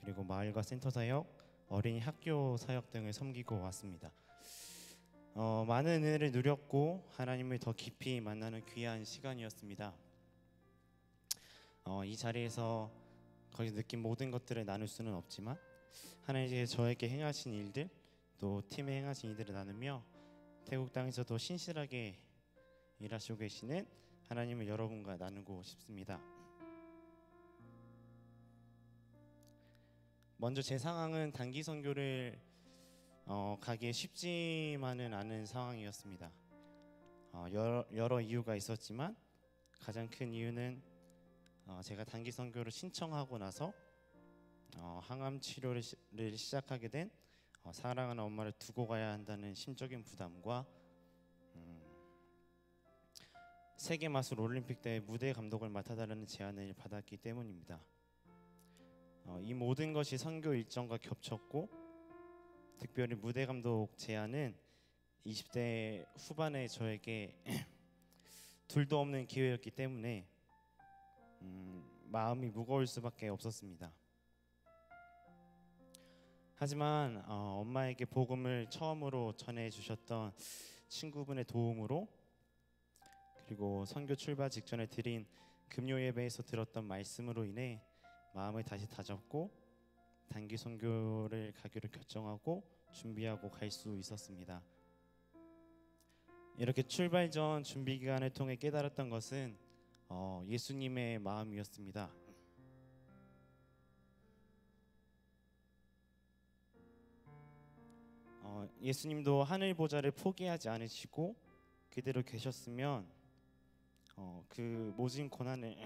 D: 그리고 마을과 센터사역, 어린이 학교 사역 등을 섬기고 왔습니다. 많은 은혜를 누렸고 하나님을 더 깊이 만나는 귀한 시간이었습니다. 이 자리에서 거기서 느낀 모든 것들을 나눌 수는 없지만 하나님께서 저에게 행하신 일들 또 팀에 행하신 일들을 나누며 태국 땅에서도 신실하게 일하시고 계시는 하나님을 여러분과 나누고 싶습니다. 먼저 제 상황은 단기 선교를 가기에 쉽지만은 않은 상황이었습니다. 여러 이유가 있었지만 가장 큰 이유는 제가 단기 선교를 신청하고 나서 항암 치료를 시작하게 된 사랑하는 엄마를 두고 가야 한다는 심적인 부담과 세계 마술 올림픽 대회 무대 감독을 맡아달라는 제안을 받았기 때문입니다. 이 모든 것이 선교 일정과 겹쳤고, 특별히 무대 감독 제안은 20대 후반의 저에게 둘도 없는 기회였기 때문에 마음이 무거울 수밖에 없었습니다. 하지만 엄마에게 복음을 처음으로 전해주셨던 친구분의 도움으로, 그리고 선교 출발 직전에 드린 금요 예배에서 들었던 말씀으로 인해 마음을 다시 다잡고 단기 선교를 가기로 결정하고 준비하고 갈 수 있었습니다. 이렇게 출발 전 준비 기간을 통해 깨달았던 것은 예수님의 마음이었습니다. 예수님도 하늘 보좌를 포기하지 않으시고 그대로 계셨으면 그 모진 고난을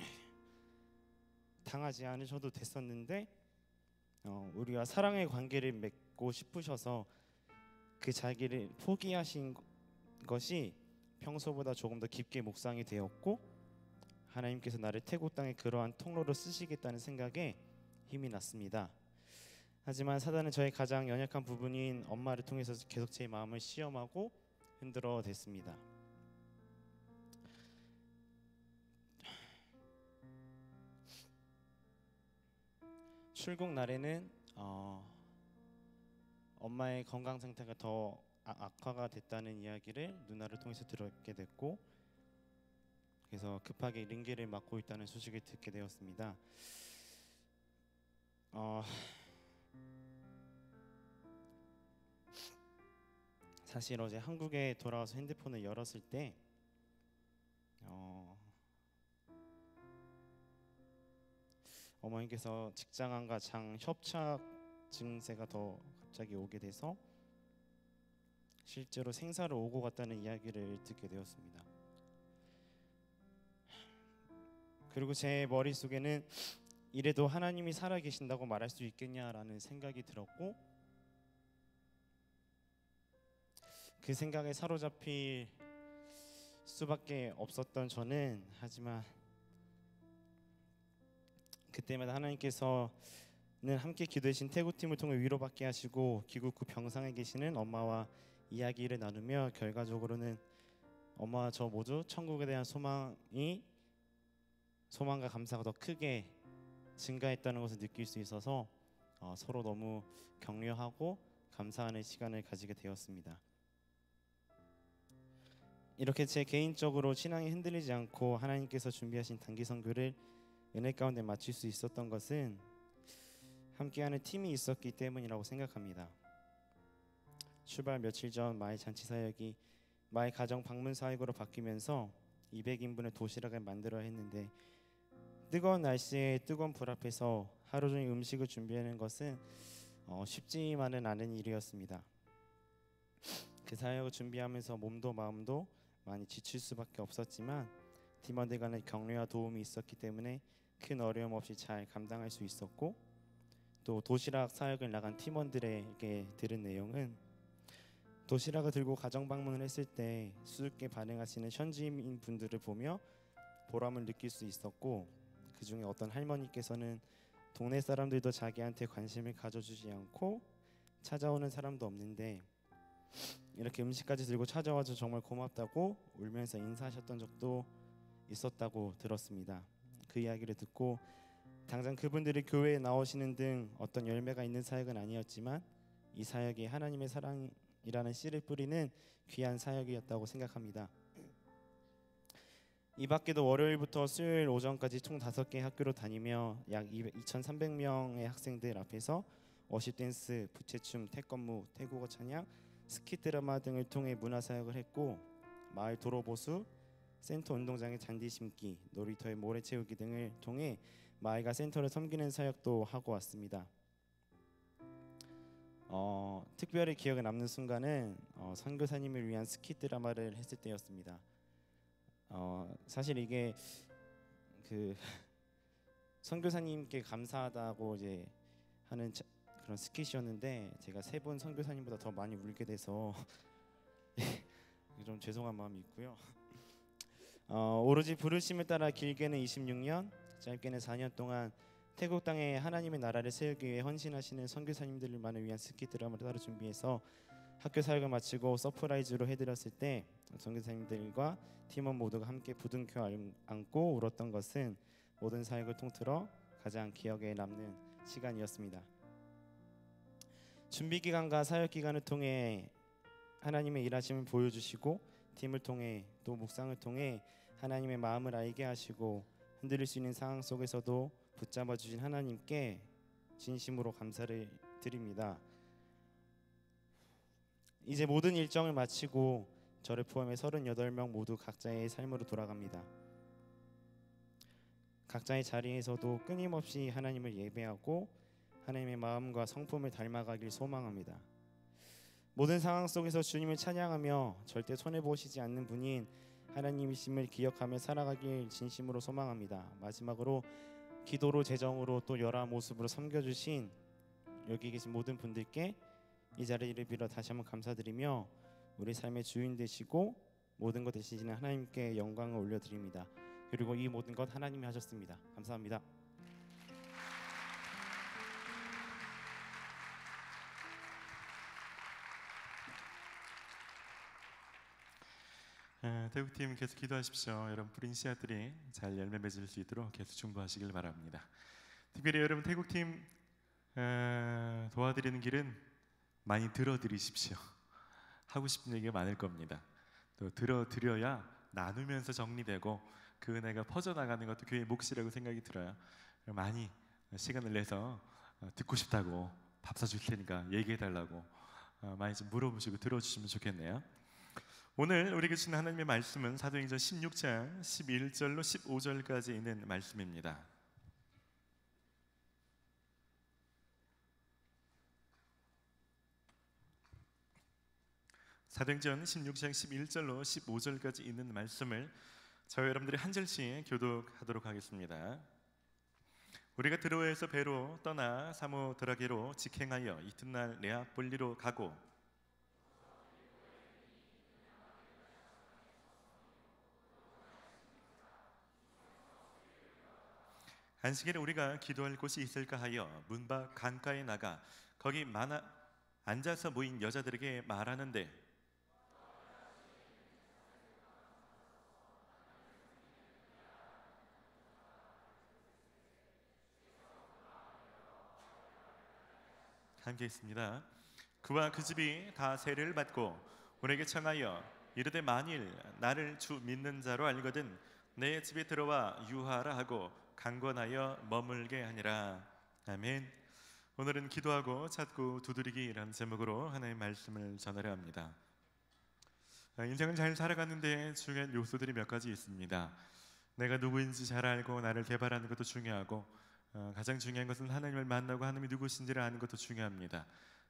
D: 당하지 않으셔도 됐었는데, 우리와 사랑의 관계를 맺고 싶으셔서 그 자기를 포기하신 것이 평소보다 조금 더 깊게 묵상이 되었고, 하나님께서 나를 태국 땅의 그러한 통로로 쓰시겠다는 생각에 힘이 났습니다. 하지만 사단은 저의 가장 연약한 부분인 엄마를 통해서 계속 제 마음을 시험하고 흔들어 댔습니다. 출국 날에는 엄마의 건강 상태가 더 악화가 됐다는 이야기를 누나를 통해서 들었게 됐고, 그래서 급하게 링게를 맡고 있다는 소식을 듣게 되었습니다. 사실 어제 한국에 돌아와서 핸드폰을 열었을 때 어머니께서 직장암과 장 협착 증세가 더 갑자기 오게 돼서 실제로 생사를 오고 갔다는 이야기를 듣게 되었습니다. 그리고 제 머릿속에는 이래도 하나님이 살아계신다고 말할 수 있겠냐라는 생각이 들었고, 그 생각에 사로잡힐 수밖에 없었던 저는, 하지만 그때마다 하나님께서는 함께 기도하신 태국팀을 통해 위로받게 하시고 귀국 후 병상에 계시는 엄마와 이야기를 나누며 결과적으로는 엄마와 저 모두 천국에 대한 소망과 감사가 더 크게 증가했다는 것을 느낄 수 있어서 서로 너무 격려하고 감사하는 시간을 가지게 되었습니다. 이렇게 제 개인적으로 신앙이 흔들리지 않고 하나님께서 준비하신 단기 선교를 은혜 가운데 마칠 수 있었던 것은 함께하는 팀이 있었기 때문이라고 생각합니다. 출발 며칠 전 마을 잔치 사역이 마을 가정 방문 사역으로 바뀌면서 200인분의 도시락을 만들어야 했는데, 뜨거운 날씨에 뜨거운 불 앞에서 하루 종일 음식을 준비하는 것은 쉽지만은 않은 일이었습니다. 그 사역을 준비하면서 몸도 마음도 많이 지칠 수밖에 없었지만 팀원들 간의 격려와 도움이 있었기 때문에 큰 어려움 없이 잘 감당할 수 있었고, 또 도시락 사역을 나간 팀원들에게 들은 내용은 도시락을 들고 가정 방문을 했을 때 수줍게 반응하시는 현지인 분들을 보며 보람을 느낄 수 있었고, 그 중에 어떤 할머니께서는 동네 사람들도 자기한테 관심을 가져주지 않고 찾아오는 사람도 없는데 이렇게 음식까지 들고 찾아와서 정말 고맙다고 울면서 인사하셨던 적도 있었다고 들었습니다. 그 이야기를 듣고 당장 그분들이 교회에 나오시는 등 어떤 열매가 있는 사역은 아니었지만 이 사역이 하나님의 사랑이라는 씨를 뿌리는 귀한 사역이었다고 생각합니다. 이 밖에도 월요일부터 수요일 오전까지 총 5개 학교로 다니며 약 2,300명의 학생들 앞에서 워십 댄스, 부채춤, 태권무, 태국어 찬양, 스킷 드라마 등을 통해 문화 사역을 했고, 마을 도로 보수, 센터 운동장의 잔디 심기, 놀이터의 모래 채우기 등을 통해 마을과 센터를 섬기는 사역도 하고 왔습니다. 특별히 기억에 남는 순간은 선교사님을 위한 스킷 드라마를 했을 때였습니다. 사실 이게 그 선교사님께 감사하다고 이제 하는 그런 스킷이었는데 제가 3분 선교사님보다 더 많이 울게 돼서 좀 죄송한 마음이 있고요. 오로지 부르심을 따라 길게는 26년, 짧게는 4년 동안 태국 땅에 하나님의 나라를 세우기 위해 헌신하시는 선교사님들만을 위한 스키 드라마를 따로 준비해서 학교 사역을 마치고 서프라이즈로 해드렸을 때 선교사님들과 팀원 모두가 함께 부둥켜 안고 울었던 것은 모든 사역을 통틀어 가장 기억에 남는 시간이었습니다. 준비 기간과 사역 기간을 통해 하나님의 일하심을 보여주시고 팀을 통해 또 묵상을 통해 하나님의 마음을 알게 하시고 흔들릴 수 있는 상황 속에서도 붙잡아 주신 하나님께 진심으로 감사를 드립니다. 이제 모든 일정을 마치고 저를 포함해 38명 모두 각자의 삶으로 돌아갑니다. 각자의 자리에서도 끊임없이 하나님을 예배하고 하나님의 마음과 성품을 닮아가길 소망합니다. 모든 상황 속에서 주님을 찬양하며 절대 손해보시지 않는 분인 하나님이심을 기억하며 살아가길 진심으로 소망합니다. 마지막으로 기도로 재정으로 또 여러 모습으로 섬겨주신 여기 계신 모든 분들께 이 자리를 빌어 다시 한번 감사드리며 우리 삶의 주인 되시고 모든 것 되시는 하나님께 영광을 올려드립니다. 그리고 이 모든 것 하나님이 하셨습니다. 감사합니다.
A: 태국팀 계속 기도하십시오. 여러분 뿌린 씨앗들이 잘 열매 맺을 수 있도록 계속 충고하시길 바랍니다. 특별히 여러분 태국팀 도와드리는 길은 많이 들어드리십시오. 하고 싶은 얘기가 많을 겁니다. 또 들어드려야 나누면서 정리되고 그 은혜가 퍼져나가는 것도 교회의 몫이라고 생각이 들어요. 많이 시간을 내서 듣고 싶다고 밥 사줄 테니까 얘기해달라고 많이 좀 물어보시고 들어주시면 좋겠네요. 오늘 우리에게 주신 하나님의 말씀은 사도행전 16장 11절로 15절까지 있는 말씀입니다. 사도행전 16장 11절로 15절까지 있는 말씀을 저와 여러분들이 한 절씩 교독하도록 하겠습니다. 우리가 드로에서 배로 떠나 사모드라게로 직행하여 이튿날 네아폴리로 가고 안식일에 우리가 기도할 곳이 있을까 하여 문 밖 강가에 나가 거기 앉아서 모인 여자들에게 말하는데 함께 있습니다. 그와 그 집이 다 세례를 받고 우리에게 청하여 이르되 만일 나를 주 믿는 자로 알거든 내 집에 들어와 유하라 하고 강권하여 머물게 하니라. 아멘. 오늘은 기도하고 찾고 두드리기라는 제목으로 하나님의 말씀을 전하려 합니다. 인생을 잘 살아가는데 중요한 요소들이 몇 가지 있습니다. 내가 누구인지 잘 알고 나를 개발하는 것도 중요하고 가장 중요한 것은 하나님을 만나고 하나님이 누구신지를 아는 것도 중요합니다.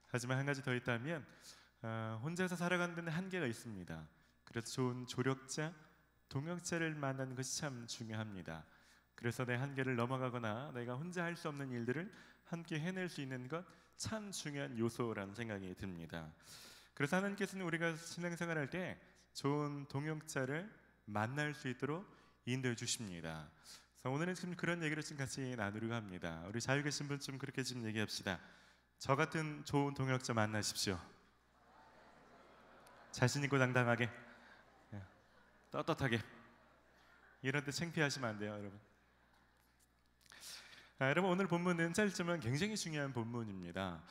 A: 하지만 한 가지 더 있다면 혼자서 살아가는 데는 한계가 있습니다. 그래서 좋은 조력자, 동역자를 만나는 것이 참 중요합니다. 그래서 내 한계를 넘어가거나 내가 혼자 할 수 없는 일들을 함께 해낼 수 있는 것 참 중요한 요소라는 생각이 듭니다. 그래서 하나님께서는 우리가 신앙생활할 때 좋은 동역자를 만날 수 있도록 인도해 주십니다. 그래서 오늘은 지금 그런 얘기를 좀 같이 나누려고 합니다. 우리 자유 계신 분 좀 그렇게 좀 얘기합시다. 저 같은 좋은 동역자 만나십시오. 자신 있고 당당하게, 떳떳하게. 이런 때 창피하시면 안 돼요, 여러분. 여러분 오늘 본문은 짧지만 굉장히 중요한 본문입니다.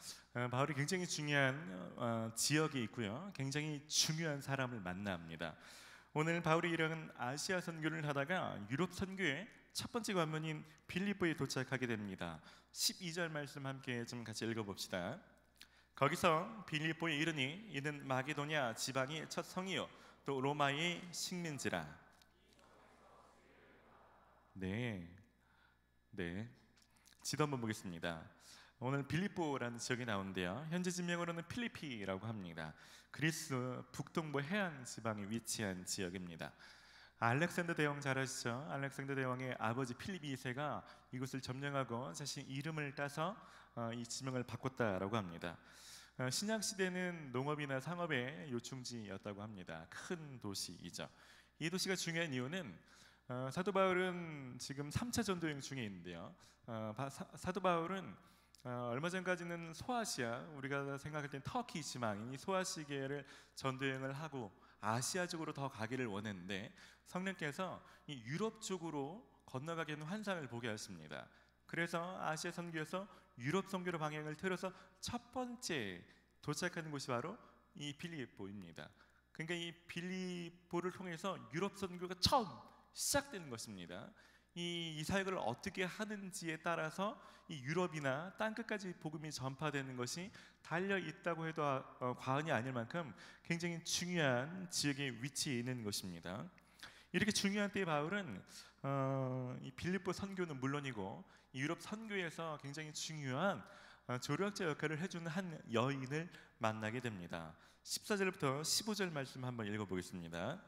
A: 바울이 굉장히 중요한 지역에 있고요, 굉장히 중요한 사람을 만납니다. 오늘 바울이 이런 아시아 선교를 하다가 유럽 선교의 첫 번째 관문인 빌립보에 도착하게 됩니다. 12절 말씀 함께 좀 같이 읽어봅시다. 거기서 빌립보에 이르니 이는 마게도냐 지방의 첫 성이요 또 로마의 식민지라. 네. 지도 한번 보겠습니다. 오늘 빌립보라는 지역이 나오는데요, 현재 지명으로는 필리피라고 합니다. 그리스 북동부 해안 지방에 위치한 지역입니다. 알렉산더 대왕 잘 아시죠? 알렉산더 대왕의 아버지 필립 2세가 이곳을 점령하고 자신 이름을 따서 이 지명을 바꿨다라고 합니다. 신약 시대는 농업이나 상업의 요충지였다고 합니다. 큰 도시이죠. 이 도시가 중요한 이유는 사도 바울은 지금 3차 전도여행 중에 있는데요. 사도 바울은 얼마 전까지는 소아시아, 우리가 생각할 땐 터키 지방인 이 소아시아를 전도여행을 하고 아시아 쪽으로 더 가기를 원했는데 성령께서 이 유럽 쪽으로 건너가게 하는 환상을 보게 하십니다. 그래서 아시아 선교에서 유럽 선교로 방향을 틀어서 첫 번째 도착하는 곳이 바로 이 빌립보입니다. 그러니까 이 빌립보를 통해서 유럽 선교가 처음 시작되는 것입니다. 이 사역을 어떻게 하는지에 따라서 이 유럽이나 땅끝까지 복음이 전파되는 것이 달려 있다고 해도 과언이 아닐 만큼 굉장히 중요한 지역에 위치해 있는 것입니다. 이렇게 중요한 때에 바울은 이 빌립보 선교는 물론이고 이 유럽 선교에서 굉장히 중요한 조력자 역할을 해주는 한 여인을 만나게 됩니다. 14절부터 15절 말씀 한번 읽어보겠습니다.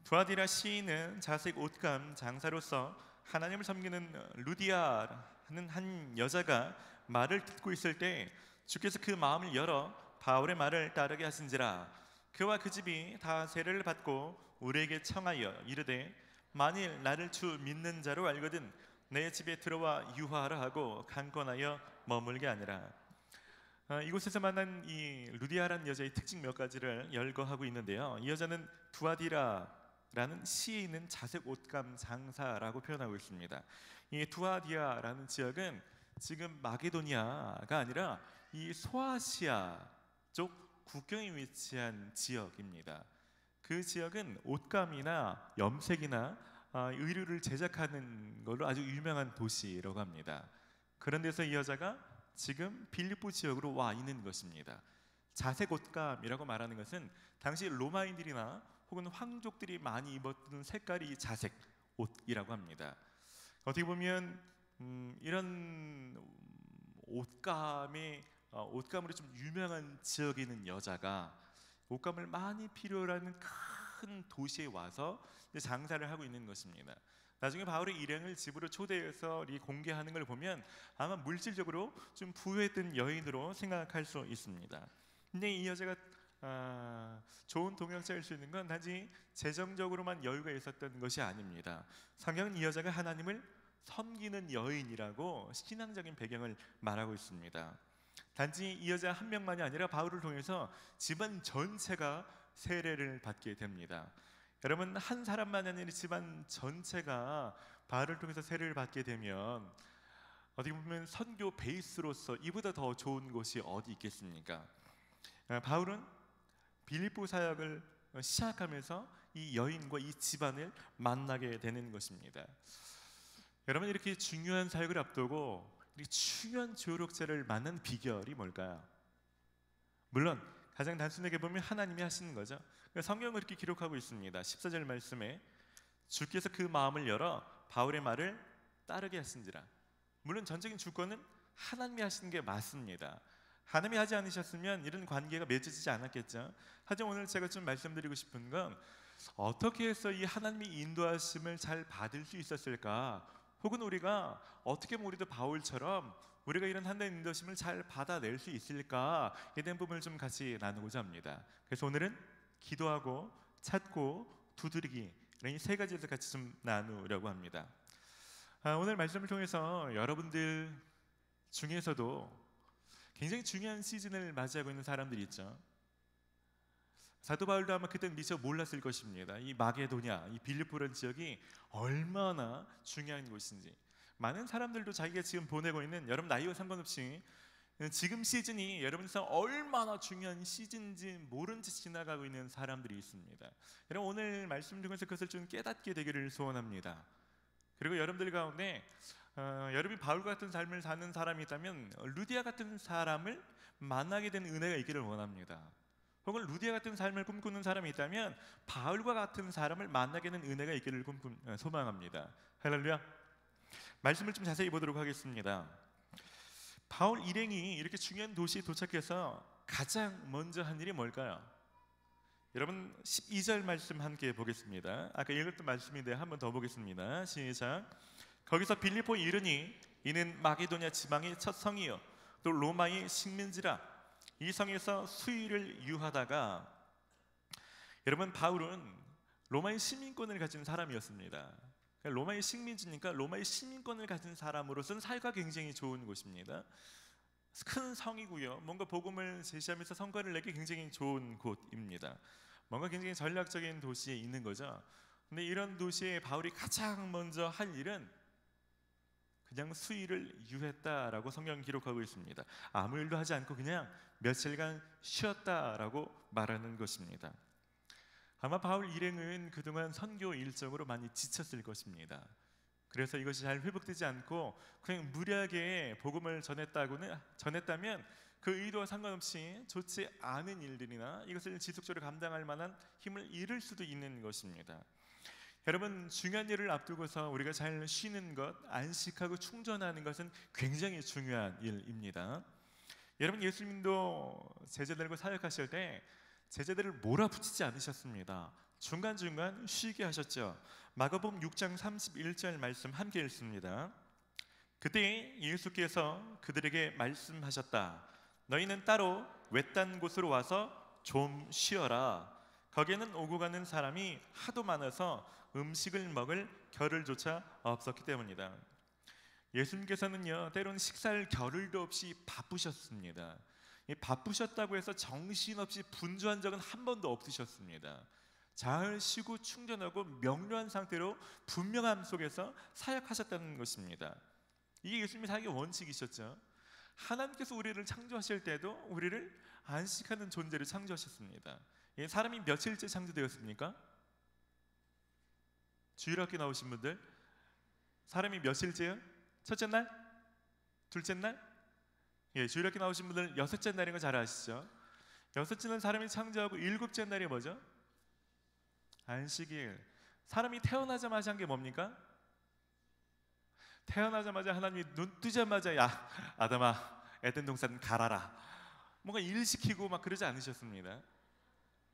A: 두아디라 시인은 자색 옷감 장사로서 하나님을 섬기는 루디아 하는 한 여자가 말을 듣고 있을 때 주께서 그 마음을 열어 바울의 말을 따르게 하신지라. 그와 그 집이 다 세례를 받고 우리에게 청하여 이르되 만일 나를 주 믿는 자로 알거든 내 집에 들어와 유하하라 하고 강권하여 머물게 하니라. 이곳에서 만난 이 루디아라는 여자의 특징 몇 가지를 열거하고 있는데요. 이 여자는 두아디라라는 시에 있는 자색 옷감 장사라고 표현하고 있습니다. 이 두아디아라는 지역은 지금 마게도니아가 아니라 이 소아시아 쪽 국경에 위치한 지역입니다. 그 지역은 옷감이나 염색이나 의류를 제작하는 걸로 아주 유명한 도시라고 합니다. 그런 데서 이 여자가 지금 빌립보 지역으로 와 있는 것입니다. 자색 옷감이라고 말하는 것은 당시 로마인들이나 혹은 황족들이 많이 입었던 색깔이 자색 옷이라고 합니다. 어떻게 보면 이런 옷감으로 좀 유명한 지역에 있는 여자가 옷감을 많이 필요로 하는 큰 도시에 와서 장사를 하고 있는 것입니다. 나중에 바울의 일행을 집으로 초대해서 공개하는 걸 보면 아마 물질적으로 좀 부유했던 여인으로 생각할 수 있습니다. 근데 이 여자가 좋은 동역자일 수 있는 건 단지 재정적으로만 여유가 있었던 것이 아닙니다. 성경은 이 여자가 하나님을 섬기는 여인이라고 신앙적인 배경을 말하고 있습니다. 단지 이 여자 한 명만이 아니라 바울을 통해서 집안 전체가 세례를 받게 됩니다. 여러분, 한 사람만 아니라 집안 전체가 바울을 통해서 세례를 받게 되면 어떻게 보면 선교 베이스로서 이보다 더 좋은 곳이 어디 있겠습니까? 바울은 빌립보 사역을 시작하면서 이 여인과 이 집안을 만나게 되는 것입니다. 여러분, 이렇게 중요한 사역을 앞두고 이 중요한 조력자를 만난 비결이 뭘까요? 물론 가장 단순하게 보면 하나님이 하시는 거죠. 성경은 이렇게 기록하고 있습니다. 14절 말씀에 주께서 그 마음을 열어 바울의 말을 따르게 하신지라. 물론 전적인 주권은 하나님이 하시는 게 맞습니다. 하나님이 하지 않으셨으면 이런 관계가 맺어지지 않았겠죠. 하지만 오늘 제가 좀 말씀드리고 싶은 건 어떻게 해서 이 하나님의 인도하심을 잘 받을 수 있었을까? 혹은 우리가 어떻게 하면 우리도 바울처럼 우리가 이런 하나님의 인도하심을 잘 받아낼 수 있을까에 대한 부분을 좀 같이 나누고자 합니다. 그래서 오늘은 기도하고 찾고 두드리기 이런 세 가지에서 같이 좀 나누려고 합니다. 오늘 말씀을 통해서 여러분들 중에서도 굉장히 중요한 시즌을 맞이하고 있는 사람들이 있죠. 사도 바울도 아마 그때는 미처 몰랐을 것입니다. 이 마게도냐, 이 빌립보라는 지역이 얼마나 중요한 곳인지. 많은 사람들도 자기가 지금 보내고 있는, 여러분 나이와 상관없이 지금 시즌이 여러분께서 얼마나 중요한 시즌인지 모른 채 지나가고 있는 사람들이 있습니다. 여러분, 오늘 말씀 중에서 그것을 좀 깨닫게 되기를 소원합니다. 그리고 여러분들 가운데 여러분이 바울 같은 삶을 사는 사람이 있다면 루디아 같은 사람을 만나게 된 은혜가 있기를 원합니다. 혹은 루디아 같은 삶을 꿈꾸는 사람이 있다면 바울과 같은 사람을 만나게 된 은혜가 있기를 소망합니다. 할렐루야. 말씀을 좀 자세히 보도록 하겠습니다. 바울 일행이 이렇게 중요한 도시에 도착해서 가장 먼저 한 일이 뭘까요? 여러분 12절 말씀 함께 보겠습니다. 아까 읽었던 말씀인데 한 번 더 보겠습니다. 시작. 거기서 빌립보에 이르니 이는 마게도냐 지방의 첫 성이요 또 로마의 식민지라. 이 성에서 수일을 유하다가, 여러분 바울은 로마의 시민권을 가진 사람이었습니다. 로마의 식민지니까 로마의 시민권을 가진 사람으로서는 사회가 굉장히 좋은 곳입니다. 큰 성이고요. 뭔가 복음을 제시하면서 성과를 내기 굉장히 좋은 곳입니다. 뭔가 굉장히 전략적인 도시에 있는 거죠. 근데 이런 도시에 바울이 가장 먼저 할 일은 그냥 수일을 유했다라고 성경 기록하고 있습니다. 아무 일도 하지 않고 그냥 며칠간 쉬었다라고 말하는 것입니다. 아마 바울 일행은 그동안 선교 일정으로 많이 지쳤을 것입니다. 그래서 이것이 잘 회복되지 않고 그냥 무리하게 복음을 전했다면 그 의도와 상관없이 좋지 않은 일들이나 이것을 지속적으로 감당할 만한 힘을 잃을 수도 있는 것입니다. 여러분, 중요한 일을 앞두고서 우리가 잘 쉬는 것, 안식하고 충전하는 것은 굉장히 중요한 일입니다. 여러분, 예수님도 제자들과 사역하실 때 제자들을 몰아붙이지 않으셨습니다. 중간중간 쉬게 하셨죠. 마가복음 6장 31절 말씀 함께 읽습니다. 그때 예수께서 그들에게 말씀하셨다. 너희는 따로 외딴 곳으로 와서 좀 쉬어라. 거기에는 오고 가는 사람이 하도 많아서 음식을 먹을 겨를조차 없었기 때문이다. 예수님께서는요, 때론 식사할 겨를도 없이 바쁘셨습니다. 바쁘셨다고 해서 정신없이 분주한 적은 한 번도 없으셨습니다. 잘 쉬고 충전하고 명료한 상태로 분명함 속에서 사역하셨다는 것입니다. 이게 예수님의 사역의 원칙이셨죠. 하나님께서 우리를 창조하실 때도 우리를 안식하는 존재로 창조하셨습니다. 사람이 며칠째 창조되었습니까? 주일학교 나오신 분들, 사람이 며칠째요? 첫째 날? 둘째 날? 주일학교 나오신 분들 여섯째 날인 거 잘 아시죠? 여섯째 날 사람이 창조하고 일곱째 날이 뭐죠? 안식일. 사람이 태어나자마자 한 게 뭡니까? 태어나자마자 하나님이 눈 뜨자마자 야 아담아 에덴 동산 갈아라, 뭔가 일 시키고 막 그러지 않으셨습니다.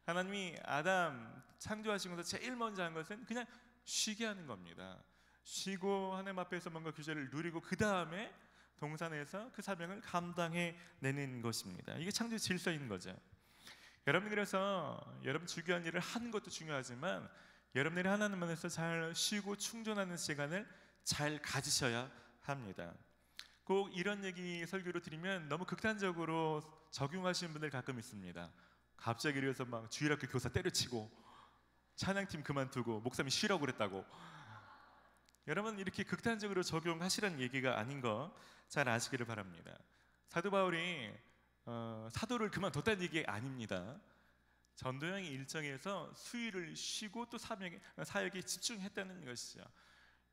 A: 하나님이 아담 창조하시면서 제일 먼저 한 것은 그냥 쉬게 하는 겁니다. 쉬고 하나님 앞에서 뭔가 규제를 누리고 그 다음에 동산에서 그 사명을 감당해내는 것입니다. 이게 창조 질서인 거죠. 여러분, 그래서 여러분 주교한 일을 하는 것도 중요하지만 여러분들이 하나님 안에서 잘 쉬고 충전하는 시간을 잘 가지셔야 합니다. 꼭 이런 얘기 설교로 드리면 너무 극단적으로 적용하시는 분들 가끔 있습니다. 갑자기 이래서 막 주일학교 교사 때려치고 찬양팀 그만두고 목사님이 쉬라고 그랬다고. 여러분, 이렇게 극단적으로 적용하시라는 얘기가 아닌 거 잘 아시기를 바랍니다. 사도 바울이 사도를 그만뒀다는 얘기 아닙니다. 전도여행 일정에서 수일을 쉬고 또 사역에 집중했다는 것이죠.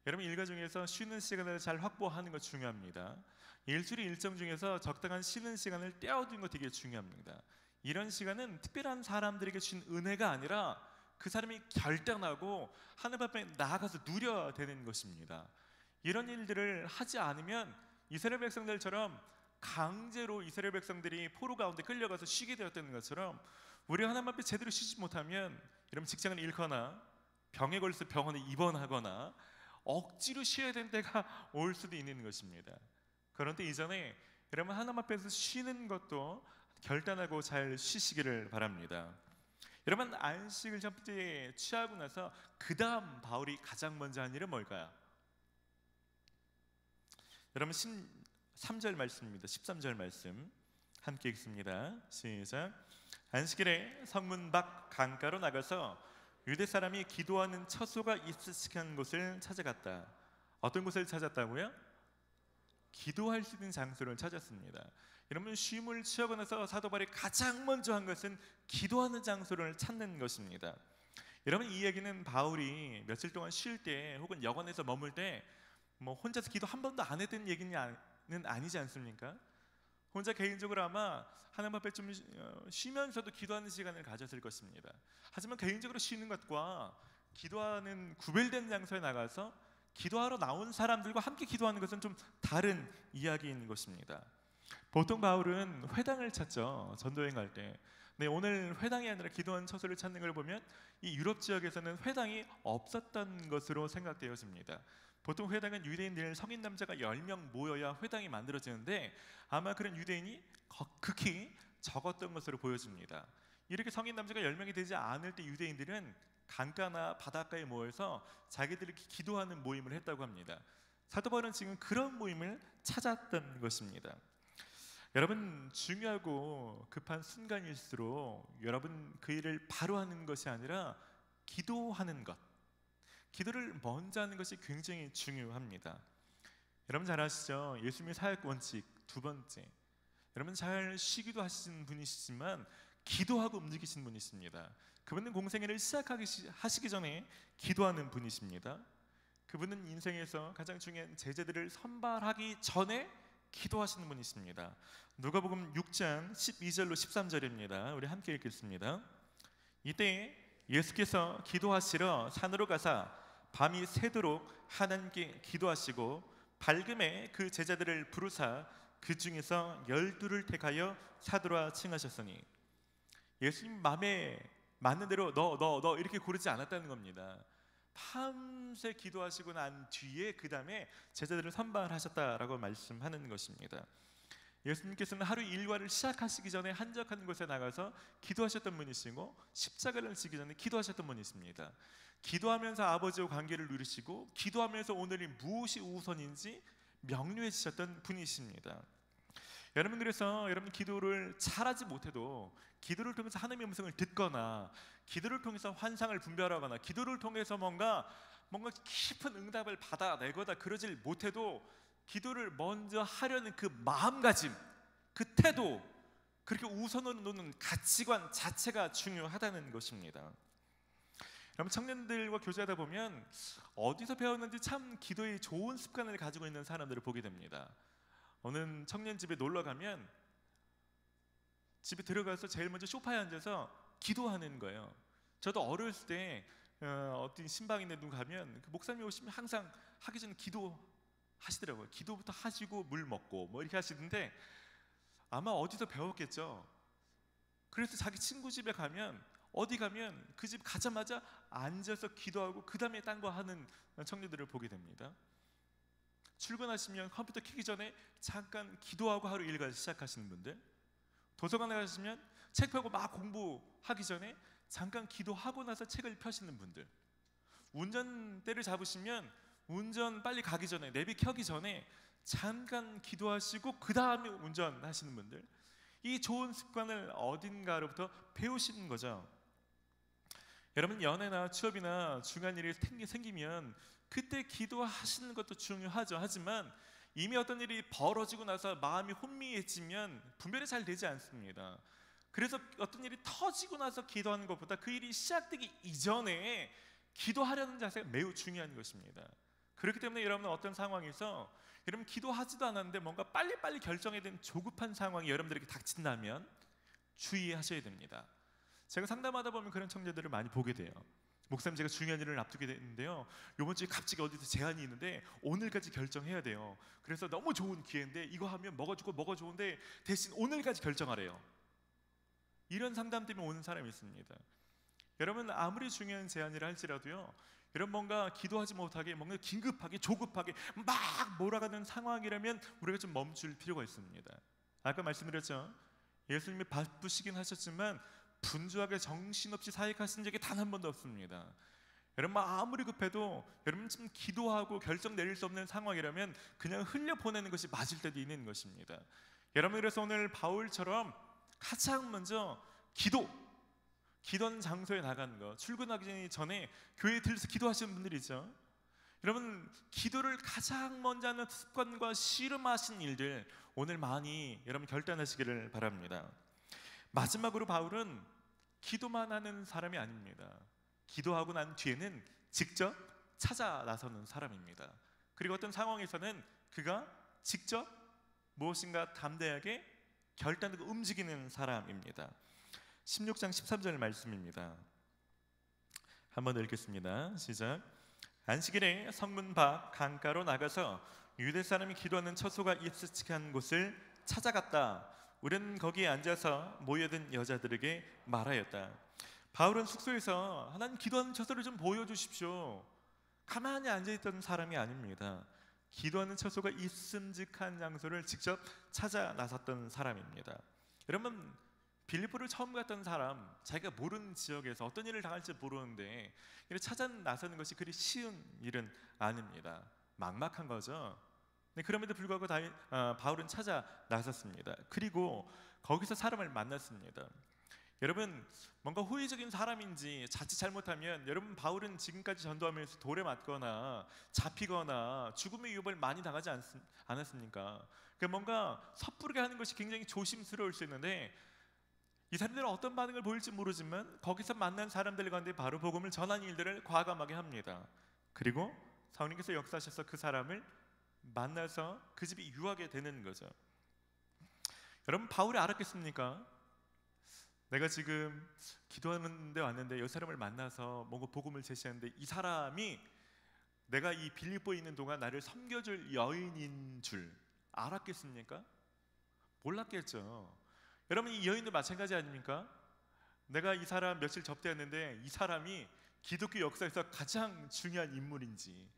A: 여러분, 일과 중에서 쉬는 시간을 잘 확보하는 거 중요합니다. 일주일의 일정 중에서 적당한 쉬는 시간을 떼어두는 거 되게 중요합니다. 이런 시간은 특별한 사람들에게 주신 은혜가 아니라 그 사람이 결단하고 하늘 앞에 나아가서 누려야 되는 것입니다. 이런 일들을 하지 않으면 이스라엘 백성들처럼 강제로 이스라엘 백성들이 포로 가운데 끌려가서 쉬게 되었다는 것처럼 우리가 하나님 앞에 제대로 쉬지 못하면 여러분 직장을 잃거나 병에 걸려서 병원에 입원하거나 억지로 쉬어야 되는 때가 올 수도 있는 것입니다. 그런데 이전에 여러분 하나님 앞에서 쉬는 것도 결단하고 잘 쉬시기를 바랍니다. 여러분, 안식을 첫 번째 취하고 나서 그 다음 바울이 가장 먼저 한 일은 뭘까요? 여러분 13절 말씀입니다. 13절 말씀 함께 읽습니다. 시작. 안식일에 성문 밖 강가로 나가서 유대 사람이 기도하는 처소가 있으시한 곳을 찾아갔다. 어떤 곳을 찾았다고요? 기도할 수 있는 장소를 찾았습니다. 여러분, 쉼을 취하고 나서 사도 바울이 가장 먼저 한 것은 기도하는 장소를 찾는 것입니다. 여러분, 이 얘기는 바울이 며칠 동안 쉴 때 혹은 여관에서 머물 때 뭐 혼자서 기도 한 번도 안 했던 얘기는 아니지 않습니까? 혼자 개인적으로 아마 하나님 앞에 좀 쉬면서도 기도하는 시간을 가졌을 것입니다. 하지만 개인적으로 쉬는 것과 기도하는 구별된 장소에 나가서 기도하러 나온 사람들과 함께 기도하는 것은 좀 다른 이야기인 것입니다. 보통 바울은 회당을 찾죠. 전도여행 갈 때. 네, 오늘 회당이 아니라 기도하는 처소를 찾는 걸 보면 이 유럽 지역에서는 회당이 없었던 것으로 생각되어집니다. 보통 회당은 유대인들 성인 남자가 10명 모여야 회당이 만들어지는데 아마 그런 유대인이 극히 적었던 것으로 보여집니다. 이렇게 성인 남자가 10명이 되지 않을 때 유대인들은 강가나 바닷가에 모여서 자기들이 기도하는 모임을 했다고 합니다. 사도 바울은 지금 그런 모임을 찾았던 것입니다. 여러분, 중요하고 급한 순간일수록 여러분 그 일을 바로 하는 것이 아니라 기도하는 것, 기도를 먼저 하는 것이 굉장히 중요합니다. 여러분 잘 아시죠? 예수님의 사역 원칙 두 번째, 여러분 잘 쉬기도 하시는 분이시지만 기도하고 움직이신 분이십니다. 그분은 공생애를 시작하시기 전에 기도하는 분이십니다. 그분은 인생에서 가장 중요한 제자들을 선발하기 전에 기도하시는 분이십니다. 누가복음 6장 12절로 13절입니다. 우리 함께 읽겠습니다. 이때 예수께서 기도하시러 산으로 가사 밤이 새도록 하나님께 기도하시고 밝음에 그 제자들을 부르사 그 중에서 12를 택하여 사도라 칭하셨으니, 예수님 마음에 맞는 대로 너 이렇게 고르지 않았다는 겁니다. 밤새 기도하시고 난 뒤에 그 다음에 제자들을 선발하셨다라고 말씀하는 것입니다. 예수님께서는 하루 일과를 시작하시기 전에 한적한 곳에 나가서 기도하셨던 분이시고 십자가를 지기 전에 기도하셨던 분이십니다. 기도하면서 아버지와 관계를 누리시고 기도하면서 오늘이 무엇이 우선인지 명료해지셨던 분이십니다. 여러분, 그래서 여러분 기도를 잘하지 못해도 기도를 통해서 하나님의 음성을 듣거나 기도를 통해서 환상을 분별하거나 기도를 통해서 뭔가 깊은 응답을 받아내거나 그러질 못해도 기도를 먼저 하려는 그 마음가짐, 그 태도, 그렇게 우선으로 놓는 가치관 자체가 중요하다는 것입니다. 여러분, 청년들과 교제하다 보면 어디서 배웠는지 참 기도의 좋은 습관을 가지고 있는 사람들을 보게 됩니다. 어느 청년 집에 놀러 가면 집에 들어가서 제일 먼저 소파에 앉아서 기도하는 거예요. 저도 어렸을 때 어떤 신방인데 누구 가면 그 목사님이 오시면 항상 하기 전에 기도하시더라고요. 기도부터 하시고 물 먹고 뭐 이렇게 하시는데 아마 어디서 배웠겠죠. 그래서 자기 친구 집에 가면 어디 가면 그 집 가자마자 앉아서 기도하고 그 다음에 딴 거 하는 청년들을 보게 됩니다. 출근하시면 컴퓨터 켜기 전에 잠깐 기도하고 하루 일과를 시작하시는 분들, 도서관에 가시면 책 펴고 막 공부하기 전에 잠깐 기도하고 나서 책을 펴시는 분들, 운전대를 잡으시면 운전 빨리 가기 전에 내비 켜기 전에 잠깐 기도하시고 그 다음에 운전하시는 분들, 이 좋은 습관을 어딘가로부터 배우시는 거죠. 여러분, 연애나 취업이나 중요한 일이 생기면 그때 기도하시는 것도 중요하죠. 하지만 이미 어떤 일이 벌어지고 나서 마음이 혼미해지면 분별이 잘 되지 않습니다. 그래서 어떤 일이 터지고 나서 기도하는 것보다 그 일이 시작되기 이전에 기도하려는 자세가 매우 중요한 것입니다. 그렇기 때문에 여러분은 어떤 상황에서 여러분 기도하지도 않았는데 뭔가 빨리빨리 결정해야 되는 조급한 상황이 여러분들에게 닥친다면 주의하셔야 됩니다. 제가 상담하다 보면 그런 청년들을 많이 보게 돼요. 목사님, 제가 중요한 일을 앞두게 됐는데요, 이번 주에 갑자기 어디서 제안이 있는데 오늘까지 결정해야 돼요. 그래서 너무 좋은 기회인데 이거 하면 뭐가 좋고 뭐가 좋은데 대신 오늘까지 결정하래요. 이런 상담 때문에 오는 사람이 있습니다. 여러분, 아무리 중요한 제안이라 할지라도요, 여러분 뭔가 기도하지 못하게 뭔가 긴급하게 조급하게 막 몰아가는 상황이라면 우리가 좀 멈출 필요가 있습니다. 아까 말씀드렸죠, 예수님이 바쁘시긴 하셨지만 분주하게 정신없이 사역하신 적이 단 한 번도 없습니다. 여러분, 아무리 급해도 여러분 좀 기도하고 결정 내릴 수 없는 상황이라면 그냥 흘려보내는 것이 맞을 때도 있는 것입니다. 여러분, 그래서 오늘 바울처럼 가장 먼저 기도하는 장소에 나가는 거, 출근하기 전에 교회에 들려서 기도하시는 분들이 있죠. 여러분, 기도를 가장 먼저 하는 습관과 씨름하신 일들 오늘 많이 여러분 결단하시기를 바랍니다. 마지막으로 바울은 기도만 하는 사람이 아닙니다. 기도하고 난 뒤에는 직접 찾아 나서는 사람입니다. 그리고 어떤 상황에서는 그가 직접 무엇인가 담대하게 결단하고 움직이는 사람입니다. 16장 13절 말씀입니다. 한번 읽겠습니다. 시작. 안식일에 성문 밖 강가로 나가서 유대 사람이 기도하는 처소가 익숙한 곳을 찾아갔다. 우리는 거기에 앉아서 모여든 여자들에게 말하였다. 바울은 숙소에서 하나님 기도하는 처소를 좀 보여주십시오, 가만히 앉아있던 사람이 아닙니다. 기도하는 처소가 있음직한 장소를 직접 찾아 나섰던 사람입니다. 여러분, 빌립보를 처음 갔던 사람, 자기가 모르는 지역에서 어떤 일을 당할지 모르는데 이를 찾아 나서는 것이 그리 쉬운 일은 아닙니다. 막막한 거죠. 네, 그럼에도 불구하고 바울은 찾아 나섰습니다. 그리고 거기서 사람을 만났습니다. 여러분, 뭔가 호의적인 사람인지 자칫 잘못하면, 여러분 바울은 지금까지 전도하면서 돌에 맞거나 잡히거나 죽음의 위협을 많이 당하지 않았습니까? 그러니까 뭔가 섣부르게 하는 것이 굉장히 조심스러울 수 있는데, 이 사람들은 어떤 반응을 보일지 모르지만 거기서 만난 사람들 가운데 바로 복음을 전하는 일들을 과감하게 합니다. 그리고 성령께서 역사하셔서 그 사람을 만나서 그 집에 유하게 되는 거죠. 여러분, 바울이 알았겠습니까? 내가 지금 기도하는데 왔는데 이 사람을 만나서 뭔가 복음을 제시하는데 이 사람이 내가 이 빌립보에 있는 동안 나를 섬겨줄 여인인 줄 알았겠습니까? 몰랐겠죠. 여러분, 이 여인도 마찬가지 아닙니까? 내가 이 사람 며칠 접대했는데 이 사람이 기독교 역사에서 가장 중요한 인물인지,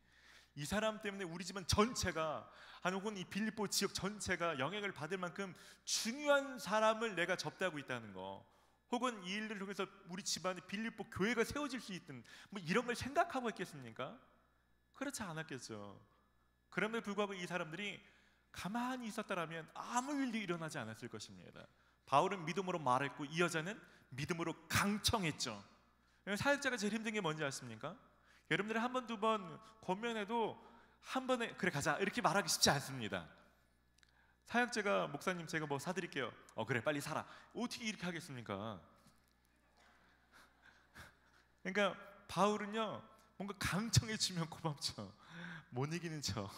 A: 이 사람 때문에 우리 집안 전체가, 혹은 이 빌립보 지역 전체가 영향을 받을 만큼 중요한 사람을 내가 접대하고 있다는 거, 혹은 이 일들을 통해서 우리 집안에 빌립보 교회가 세워질 수 있든 뭐 이런 걸 생각하고 있겠습니까? 그렇지 않았겠죠. 그럼에도 불구하고 이 사람들이 가만히 있었다라면 아무 일도 일어나지 않았을 것입니다. 바울은 믿음으로 말했고 이 여자는 믿음으로 강청했죠. 사역자가 제일 힘든 게 뭔지 아십니까? 여러분들이 한 번, 두 번 권면해도 한 번에 그래 가자 이렇게 말하기 쉽지 않습니다. 사역자가 목사님 제가 뭐 사드릴게요. 그래 빨리 사라. 어떻게 이렇게 하겠습니까? 그러니까 바울은요 뭔가 강청해 주면 고맙죠. 못 이기는 척.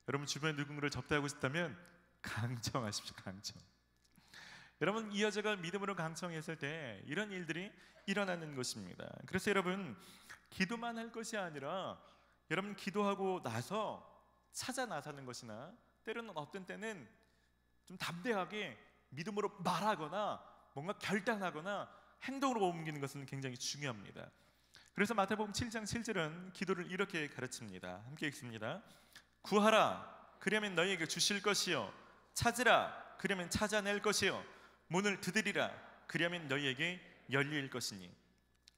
A: 여러분 주변에 누군가를 접대하고 싶다면 강청하십시오. 강청. 여러분, 이 여자가 믿음으로 강청했을 때 이런 일들이 일어나는 것입니다. 그래서 여러분, 기도만 할 것이 아니라 여러분 기도하고 나서 찾아 나서는 것이나 때로는 어떤 때는 좀 담대하게 믿음으로 말하거나 뭔가 결단하거나 행동으로 옮기는 것은 굉장히 중요합니다. 그래서 마태복음 7장 7절은 기도를 이렇게 가르칩니다. 함께 읽습니다. 구하라 그러면 너희에게 주실 것이요, 찾으라 그러면 찾아낼 것이요, 문을 두드리라 그러면 너희에게 열릴 것이니.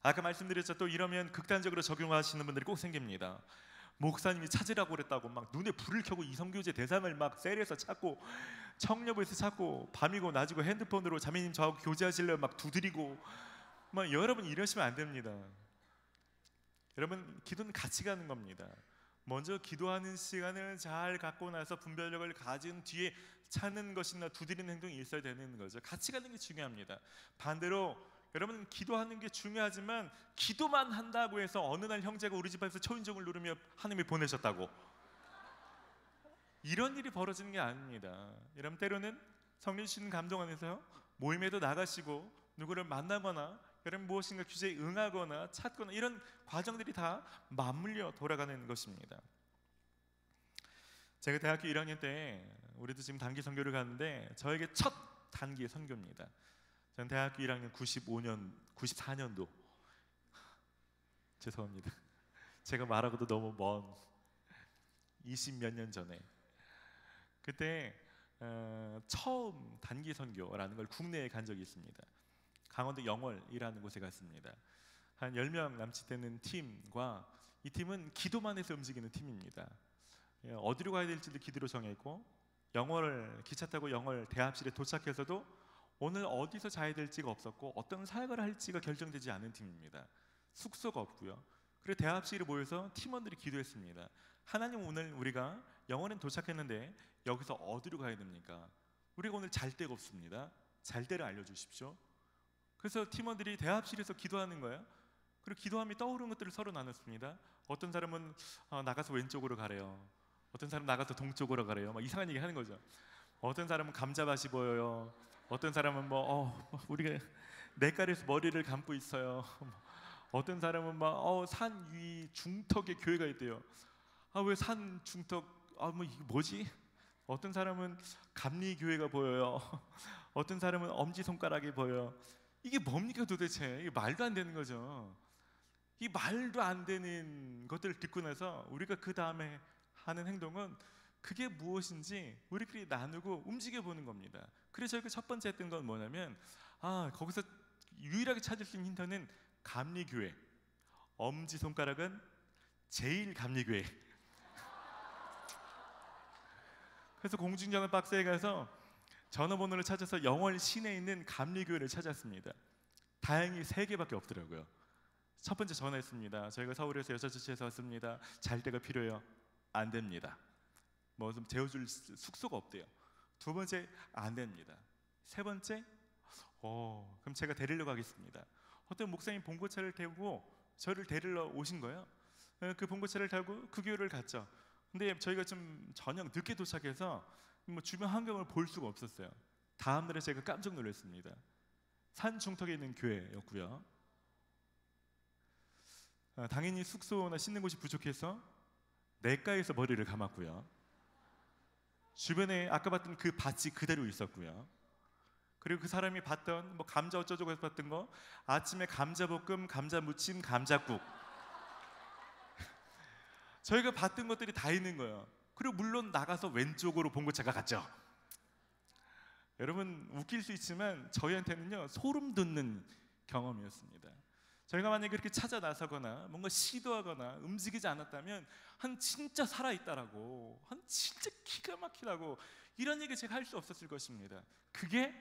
A: 아까 말씀드렸죠. 또 이러면 극단적으로 적용하시는 분들이 꼭 생깁니다. 목사님이 찾으라고 그랬다고 막 눈에 불을 켜고 이성교제 대상을 막 셀에서 찾고 청년부에서 찾고 밤이고 낮이고 핸드폰으로 자매님 저하고 교제하실래요 막 두드리고 막. 여러분 이러시면 안 됩니다. 여러분 기도는 같이 가는 겁니다. 먼저 기도하는 시간을 잘 갖고 나서 분별력을 가진 뒤에 찾는 것이나 두드리는 행동이 있어야 되는 거죠. 같이 가는 게 중요합니다. 반대로 여러분 기도하는 게 중요하지만 기도만 한다고 해서 어느 날 형제가 우리 집에서 초인종을 누르며 하나님이 보내셨다고 이런 일이 벌어지는 게 아닙니다. 여러분 때로는 성령 주시는 감동 안에서 모임에도 나가시고 누구를 만나거나 여러분 무엇인가 규제에 응하거나 찾거나 이런 과정들이 다 맞물려 돌아가는 것입니다. 제가 대학교 1학년 때 우리도 지금 단기 선교를 가는데 저에게 첫 단기 선교입니다. 저는 대학교 1학년 94년도 죄송합니다. 제가 말하고도 너무 먼 20몇 년 전에 그때 처음 단기 선교라는 걸 국내에 간 적이 있습니다. 강원도 영월이라는 곳에 갔습니다. 한 10명 남짓 되는 팀과 이 팀은 기도만 해서 움직이는 팀입니다. 어디로 가야 될지도 기도로 정했고 영월 기차 타고 영월 대합실에 도착해서도 오늘 어디서 자야 될지가 없었고 어떤 사역을 할지가 결정되지 않은 팀입니다. 숙소가 없고요. 그리고 대합실에 모여서 팀원들이 기도했습니다. 하나님, 오늘 우리가 영월에 도착했는데 여기서 어디로 가야 됩니까? 우리가 오늘 잘 데가 없습니다. 잘 데를 알려주십시오. 그래서 팀원들이 대합실에서 기도하는 거예요. 그리고 기도함이 떠오르는 것들을 서로 나눴습니다. 어떤 사람은 나가서 왼쪽으로 가래요. 어떤 사람은 나가서 동쪽으로 가래요. 막 이상한 얘기 하는 거죠. 어떤 사람은 감자밭이 보여요. 어떤 사람은 우리가 냇가에서 머리를 감고 있어요. 어떤 사람은 산 위 중턱에 교회가 있대요. 왜 산 중턱? 이게 뭐지? 어떤 사람은 감리 교회가 보여요. 어떤 사람은 엄지 손가락이 보여요. 이게 뭡니까 도대체? 이게 말도 안 되는 거죠. 이 말도 안 되는 것들을 듣고 나서 우리가 그 다음에 하는 행동은 그게 무엇인지 우리끼리 나누고 움직여 보는 겁니다. 그래서 저희가 첫 번째 했던 건 뭐냐면 거기서 유일하게 찾을 수 있는 힌트는 감리교회, 엄지손가락은 제일 감리교회. 그래서 공중전화 박스에 가서 전화번호를 찾아서 영월 시내에 있는 감리교회를 찾았습니다. 다행히 3개밖에 없더라고요. 첫 번째 전화했습니다. 저희가 서울에서 여자자치에서 왔습니다. 잘 데가 필요해요. 안 됩니다. 뭐 좀 재워줄 숙소가 없대요. 두 번째, 안 됩니다. 세 번째, 그럼 제가 데리러 가겠습니다. 어떤 목사님 봉고차를 태우고 저를 데리러 오신 거예요. 그 봉고차를 타고 그 교회를 갔죠. 근데 저희가 좀 저녁 늦게 도착해서 뭐 주변 환경을 볼 수가 없었어요. 다음 날에 제가 깜짝 놀랐습니다. 산 중턱에 있는 교회였고요. 당연히 숙소나 씻는 곳이 부족해서 냇가에서 머리를 감았고요. 주변에 아까 봤던 그 밭이 그대로 있었고요. 그리고 그 사람이 봤던 뭐 감자 어쩌고저쩌고 해서 봤던 거, 아침에 감자볶음, 감자무침, 감자국, 저희가 봤던 것들이 다 있는 거예요. 그리고 물론 나가서 왼쪽으로 봉고차가 갔죠. 여러분 웃길 수 있지만 저희한테는요 소름 돋는 경험이었습니다. 저희가 만약에 그렇게 찾아 나서거나 뭔가 시도하거나 움직이지 않았다면 한 진짜 살아있다라고, 한 진짜 기가 막히다고 이런 얘기 제가 할 수 없었을 것입니다. 그게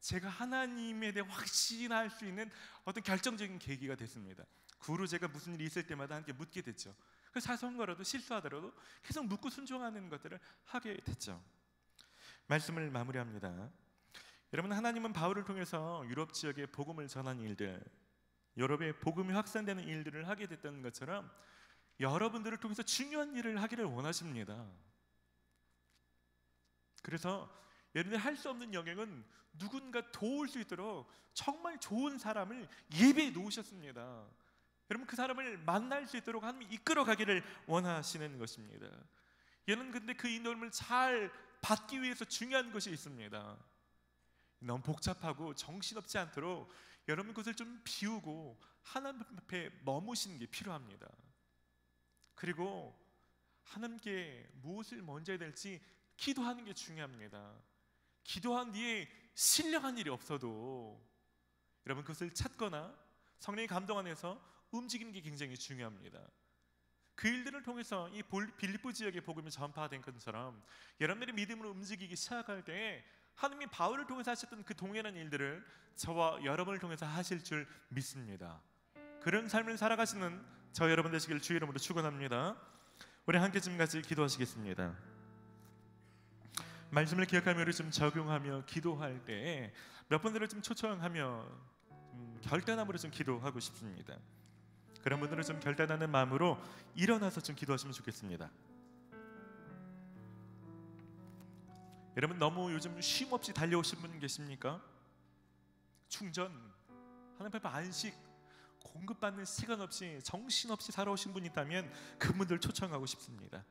A: 제가 하나님에 대해 확신할 수 있는 어떤 결정적인 계기가 됐습니다. 그 후로 제가 무슨 일이 있을 때마다 함께 묻게 됐죠. 그 사소한 거라도 실수하더라도 계속 묻고 순종하는 것들을 하게 됐죠. 말씀을 마무리합니다. 여러분, 하나님은 바울을 통해서 유럽 지역에 복음을 전하는 일들, 유럽에 복음이 확산되는 일들을 하게 됐던 것처럼 여러분들을 통해서 중요한 일을 하기를 원하십니다. 그래서 여러분들이 할 수 없는 영역은 누군가 도울 수 있도록 정말 좋은 사람을 예비해 놓으셨습니다. 여러분, 그 사람을 만날 수 있도록 하나님이 이끌어 가기를 원하시는 것입니다. 여러분, 근데 그 인도함을 잘 받기 위해서 중요한 것이 있습니다. 너무 복잡하고 정신없지 않도록 여러분 그것을 좀 비우고 하나님 앞에 머무시는 게 필요합니다. 그리고 하나님께 무엇을 먼저 해야 될지 기도하는 게 중요합니다. 기도한 뒤에 신령한 일이 없어도 여러분 그것을 찾거나 성령의 감동 안에서 움직이는 게 굉장히 중요합니다. 그 일들을 통해서 이 빌립보 지역의 복음이 전파된 것처럼 여러분들이 믿음으로 움직이기 시작할 때 하나님이 바울을 통해서 하셨던 그 동일한 일들을 저와 여러분을 통해서 하실 줄 믿습니다. 그런 삶을 살아가시는 저 여러분 되시길 주의 이름으로 축원합니다. 우리 함께 좀 같이 기도하시겠습니다. 말씀을 기억하며 우리 좀 적용하며 기도할 때 몇 분들을 좀 초청하며 결단함으로 좀 기도하고 싶습니다. 그런 분들은 좀 결단하는 마음으로 일어나서 좀 기도하시면 좋겠습니다. 여러분, 너무 요즘 쉼 없이 달려오신 분 계십니까? 충전, 하나님 앞에 안식, 공급받는 시간 없이 정신없이 살아오신 분이 있다면 그분들 초청하고 싶습니다.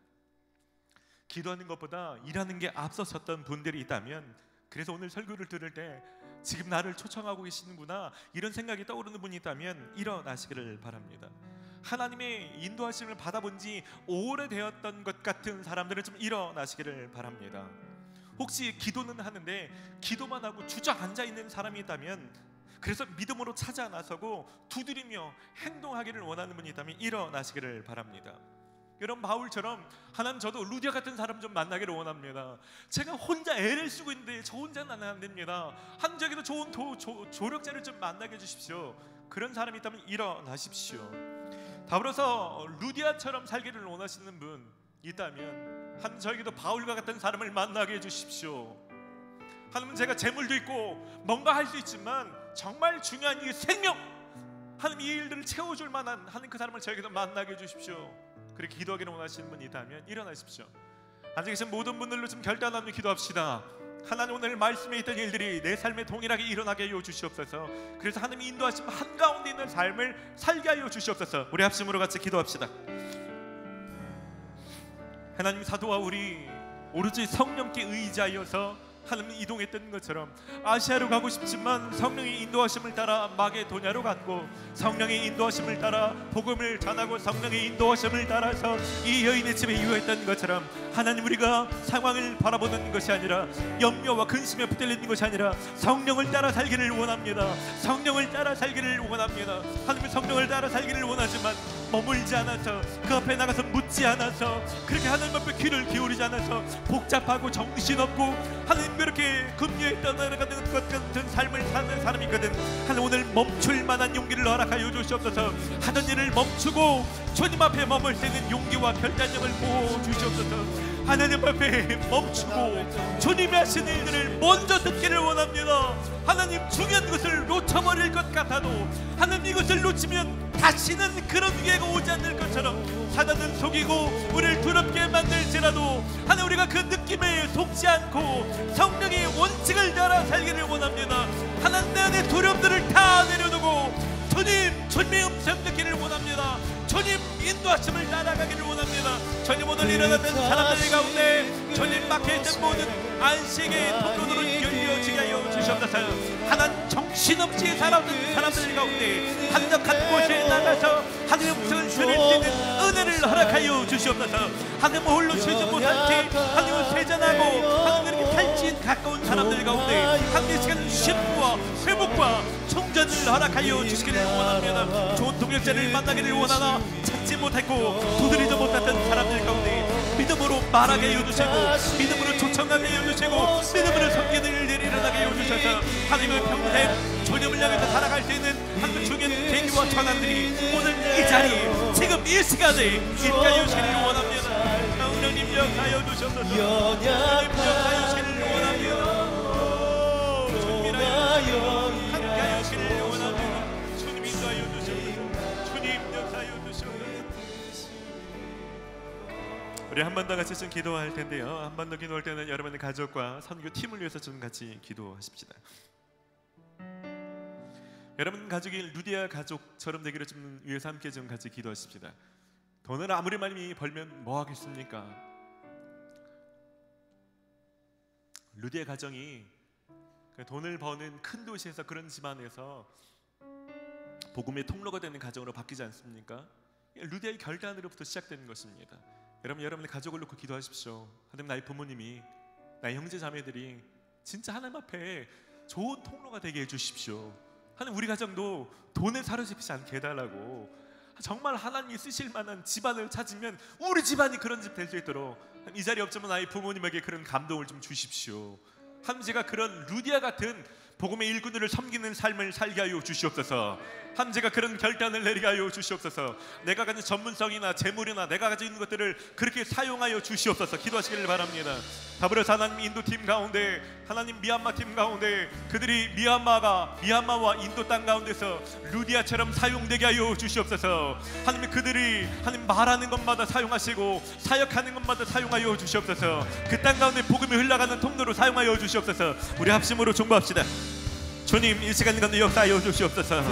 A: 기도하는 것보다 일하는 게 앞서섰던 분들이 있다면, 그래서 오늘 설교를 들을 때 지금 나를 초청하고 계시는구나 이런 생각이 떠오르는 분이 있다면 일어나시기를 바랍니다. 하나님의 인도하심을 받아본 지 오래되었던 것 같은 사람들은 좀 일어나시기를 바랍니다. 혹시 기도는 하는데 기도만 하고 주저앉아 있는 사람이 있다면, 그래서 믿음으로 찾아 나서고 두드리며 행동하기를 원하는 분이 있다면 일어나시기를 바랍니다. 여러분, 바울처럼 하나님, 저도 루디아 같은 사람 좀 만나기를 원합니다. 제가 혼자 애를 쓰고 있는데 저 혼자는 안 됩니다. 한 적에도 좋은 조력자를 좀 만나게 해주십시오. 그런 사람이 있다면 일어나십시오. 더불어서 루디아처럼 살기를 원하시는 분 있다면 하나님, 저에게도 바울과 같은 사람을 만나게 해주십시오. 하나님, 제가 재물도 있고 뭔가 할 수 있지만 정말 중요한 이 생명, 하나님 이 일들을 채워줄 만한 하나님 그 사람을 저에게도 만나게 해주십시오. 그렇게 기도하기를 원하시는 분이 있다면 일어나십시오. 앉아 계신 모든 분들로 좀 결단하며 기도합시다. 하나님, 오늘 말씀에 있던 일들이 내 삶에 동일하게 일어나게 하여 주시옵소서. 그래서 하나님이 인도하신 한가운데 있는 삶을 살게 하여 주시옵소서. 우리 합심으로 같이 기도합시다. 하나님, 사도와 우리 오로지 성령께 의지하여서 하나님 이동했던 것처럼 아시아로 가고 싶지만 성령의 인도하심을 따라 마게도냐로 갔고, 성령의 인도하심을 따라 복음을 전하고 성령의 인도하심을 따라서 이 여인의 집에 유했던 것처럼 하나님, 우리가 상황을 바라보는 것이 아니라 염려와 근심에 붙들리는 것이 아니라 성령을 따라 살기를 원합니다. 성령을 따라 살기를 원합니다. 하나님의 성령을 따라 살기를 원하지만 머물지 않아서, 그 앞에 나가서 묻지 않아서, 그렇게 하나님 앞에 귀를 기울이지 않아서 복잡하고 정신없고 하나님 그렇게 금요에 떠나가는 것 같은 삶을 사는 사람이 있거든. 하나님 오늘 멈출 만한 용기를 허락하여 주시옵소서. 하던 일을 멈추고 주님 앞에 머물 수 있는 용기와 결단력을 부어 주시옵소서. 하나님 앞에 멈추고 주님이 하신 일들을 먼저 듣기를 원합니다. 하나님 중요한 것을 놓쳐버릴 것 같아도 하나님 이것을 놓치면 다시는 그런 기회가 오지 않을 것처럼 사단은 속이고 우리를 두렵게 만들지라도 하나님, 우리가 그 느낌에 속지 않고 성령의 원칙을 따라 살기를 원합니다. 하나님, 내 안의 두려움들을 다 내려두고 주님의 음성 듣기를 원합니다. 주님 인도하심을 따라가기를 원합니다. 주님 오늘 일어나는 사람들 가운데 주님 막혀있는 모든 안식의 통로들을 열려지게 하여 주시옵소서. 하나님, 정신없이 살아오는 사람들 가운데 한적한 곳에 나가서 하나님의 음성을 들을 수 있는 은혜를 허락하여 주시옵소서. 하나님 홀로 쉬지 못할 때 하나님을 세전하고 하나님 그렇게 탈진 가까운 사람들 가운데 하나님의 시간 쉼과 회복과 충전을 허락하여 주시기를 원합니다. 좋은 동역자를 만나기를 원하나 찾지 못했고 두드리지 못했던 사람들 가운데 믿음으로 말하게 하여 주시고 믿음으로 초청하게 하여 주시고 믿음으로 성기를 내리려나게 하여 주셔서 하나님의 평생 주님을 향해서 살아갈 수 있는 하나님의 중요한 계기와 전환들이 오늘 이 자리 지금 이 시간에 임하여 주시기를 원합니다. 성령님 역사하여 주셔서 주님 역사하여 주시기를 원합니다. 주님이라여 함께하여 주시기를 원합니다. 주님 인도하여 주셔서 주님 역사하여 주셔서 우리 한 번 더 같이 좀 기도할 텐데요. 한 번 더 기도할 때는 여러분의 가족과 선교팀을 위해서 좀 같이 기도하십시다. 여러분 가족이 루디아 가족처럼 되기를 좀 위해서 함께 좀 같이 기도하십시다. 돈을 아무리 많이 벌면 뭐 하겠습니까? 루디아 가정이 돈을 버는 큰 도시에서 그런 집안에서 복음의 통로가 되는 가정으로 바뀌지 않습니까? 루디아의 결단으로부터 시작되는 것입니다. 여러분의 가족을 놓고 기도하십시오. 하나님, 나의 부모님이, 나의 형제 자매들이 진짜 하나님 앞에 좋은 통로가 되게 해주십시오. 하나님, 우리 가정도 돈에 사로잡히지 않게 해달라고. 정말 하나님이 쓰실 만한 집안을 찾으면 우리 집안이 그런 집 될 수 있도록 이 자리에 없지만 나의 부모님에게 그런 감동을 좀 주십시오. 하나님, 제가 그런 루디아 같은 복음의 일꾼들을 섬기는 삶을 살게 하여 주시옵소서. 하나님, 제가 그런 결단을 내리게 하여 주시옵소서. 내가 가진 전문성이나 재물이나 내가 가지고 있는 것들을 그렇게 사용하여 주시옵소서. 기도하시기를 바랍니다. 더불어서 하나님 인도팀 가운데, 하나님 미얀마 팀 가운데 그들이 미얀마와 인도 땅 가운데서 루디아처럼 사용되게 하여 주시옵소서. 하나님, 그들이 하나님 말하는 것마다 사용하시고 사역하는 것마다 사용하여 주시옵소서. 그 땅 가운데 복음이 흘러가는 통로로 사용하여 주시옵소서. 우리 합심으로 중보합시다. 주님, 이 시간 가운데 역사하여 주시옵소서.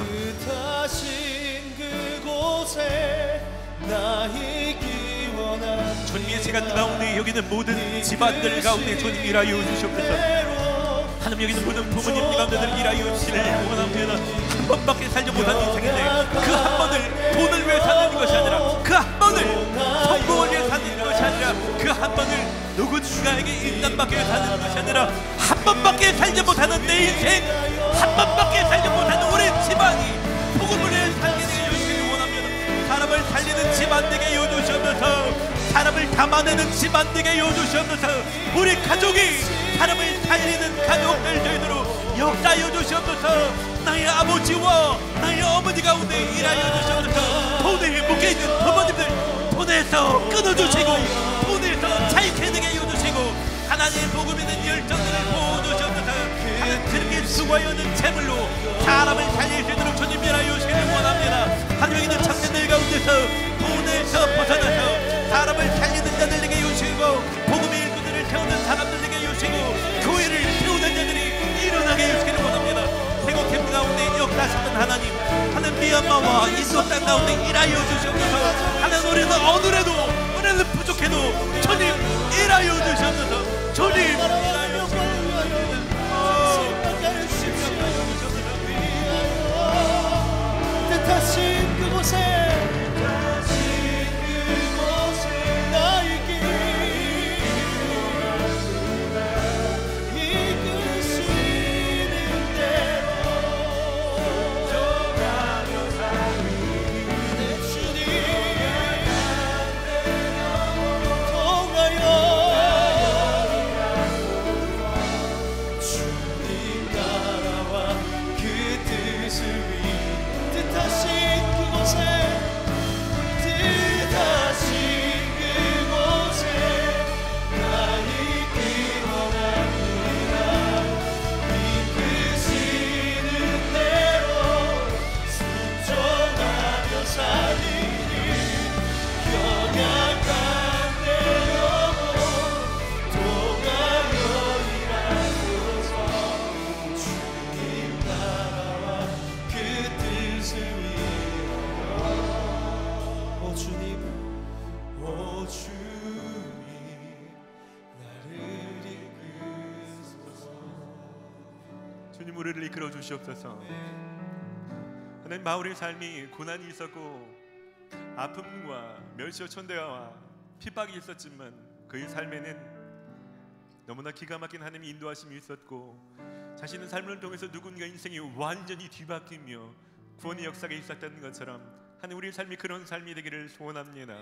B: 뜻하신 그곳에 나 있기 원합니다.
A: 주님, 이 시간 가운데 여기 있는 모든 집안들 가운데 주님 일하여 주시옵소서. 하나님, 여기 있는 모든 부모님 가운데들 일하여 주시기를 원합니다. 한 번밖에 살지 못한 인생인데 그 한 번을 돈을 위해 사는 것이 아니라 그 한 번을 성공을 위해 사는 것이 아니라 그 한 번을 누군가에게 인간밖에 사는 것이 아니라 한 번밖에 살지 못하는 내 인생, 한 번밖에 살지 못하는 우리 집안이 복음을 위해 살게 되게 해주시기를 원합니다. 사람을 살리는 집안 되게 해주시옵소서. 사람을 담아내는 집안 되게 해주시옵소서. 우리 가족이 사람을 살리는 가족들 되도록 역사하여 주시옵소서. 나의 아버지와 나의 어머니 가운데 일하여 주시옵소서. 돈에 묶여있는 부모님들 돈에서 끊어주시고 돈에서 자유케 되게 해주시고 하나님의 복음에 대한 열정을 보여주시옵소서. 하나님, 그렇게 수고하여는 재물로 사람을 살릴 수 있도록 주님 일하여 주시기를 원합니다. 하나님, 있는 청년들 가운데서 돈에서 벗어나서 사람을 살리는 자들에게 해주시고 복음의 일꾼들을 태우는 사람들에게 해주시고 교회를 태우는 자들이 일어나게 해주시기를 원합니다. 태국팀 가운데 역사하시는 하나님, 하나님 미얀마와 인도 땅 가운데 일하여 주시옵소서. 하나님, 우리는 오늘에도 부족해도 주님 일하여 주시옵소서. 주님 일하여 주시옵소서.
B: 주님 나를 이끄소서.
A: 주님 우리를 이끌어 주시옵소서. 하나님 바울의 삶이 고난이 있었고 아픔과 멸시와 천대와 핍박이 있었지만 그의 삶에는 너무나 기가 막힌 하나님의 인도하심이 있었고 자신의 삶을 통해서 누군가 인생이 완전히 뒤바뀌며 구원의 역사가 있었다는 것처럼 하나님 우리의 삶이 그런 삶이 되기를 소원합니다.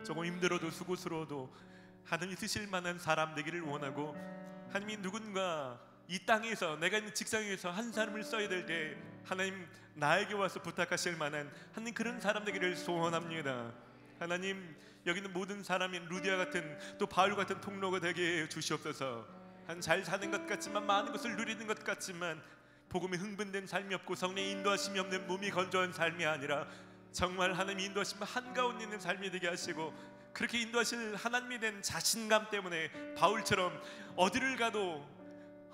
A: 조금 힘들어도 수고스러워도 하나님이 쓰실 만한 사람 되기를 원하고 하나님이 누군가 이 땅에서 내가 있는 직장에서 한 사람을 써야 될 때 하나님 나에게 와서 부탁하실 만한 하나님 그런 사람 되기를 소원합니다. 하나님 여기 있는 모든 사람인 루디아 같은 또 바울 같은 통로가 되게 해 주시옵소서. 한 잘 사는 것 같지만 많은 것을 누리는 것 같지만 복음에 흥분된 삶이 없고 성령의 인도하심이 없는 몸이 건조한 삶이 아니라 정말 하나님의 인도하심 한가운데 있는 삶이 되게 하시고 그렇게 인도하실 하나님이 된 자신감 때문에 바울처럼 어디를 가도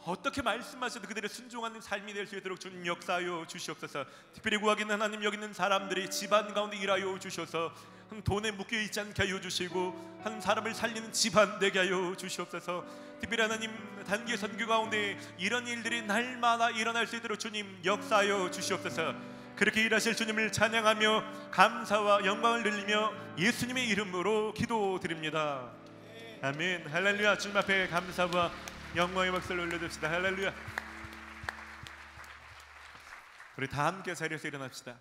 A: 어떻게 말씀하셔도 그들의 순종하는 삶이 될 수 있도록 주님 역사하여 주시옵소서. 특별히 구하기는 하나님 여기 있는 사람들이 집안 가운데 일하여 주셔서 한 돈에 묶여 있지 않게 하여 주시고 한 사람을 살리는 집안 되게 하여 주시옵소서. 특별히 하나님 단기 선교 가운데 이런 일들이 날마다 일어날 수 있도록 주님 역사하여 주시옵소서. 그렇게 일하실 주님을 찬양하며 감사와 영광을 들리며 예수님의 이름으로 기도드립니다. 아멘. 할렐루야. 주님 앞에 감사와 영광의 박수를 올려줍시다. 할렐루야. 우리 다 함께 자리에서 일어납시다.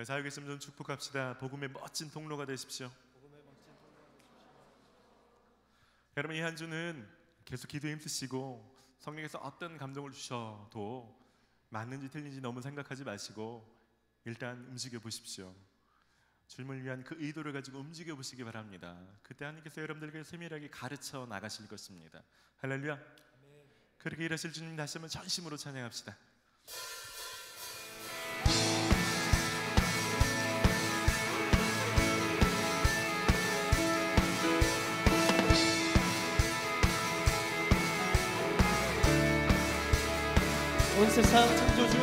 A: 자유 계시면 좀 축복합시다. 복음의 멋진 통로가 되십시오. 여러분 이 한 주는 계속 기도에 힘쓰시고 성령께서 어떤 감동을 주셔도 맞는지 틀린지 너무 생각하지 마시고 일단 움직여 보십시오. 주님을 위한 그 의도를 가지고 움직여 보시기 바랍니다. 그때 하나님께서 여러분들에게 세밀하게 가르쳐 나가실 것입니다. 할렐루야. 그렇게 일하실 주님 다시 한번 전심으로 찬양합시다.
B: 온 세상 창조주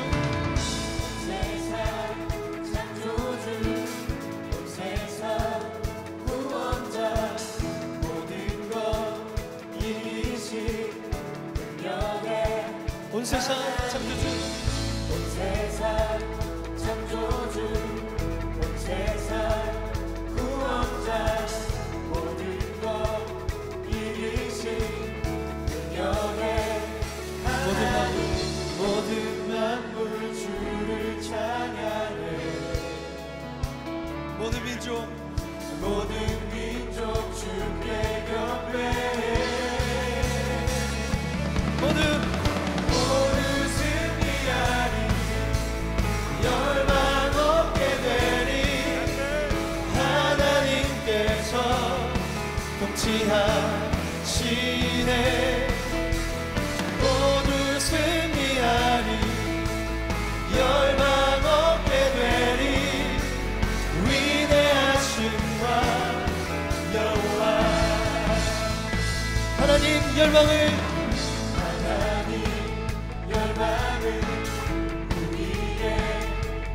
B: 온 세상 창조주
C: 온 세상 창조주 온 세상 구원자 모든 것 이기신 능력의 모든 만물 주를 찬양해
B: 모든 민족
C: 주께 경배해
B: 모든
C: 승리하리 열망 없게 되리 하나님께서 통치하시네 모두 승리하리 열망 없게 되리 위대하신과 여호와
B: 하나님 열망을
C: 우리에게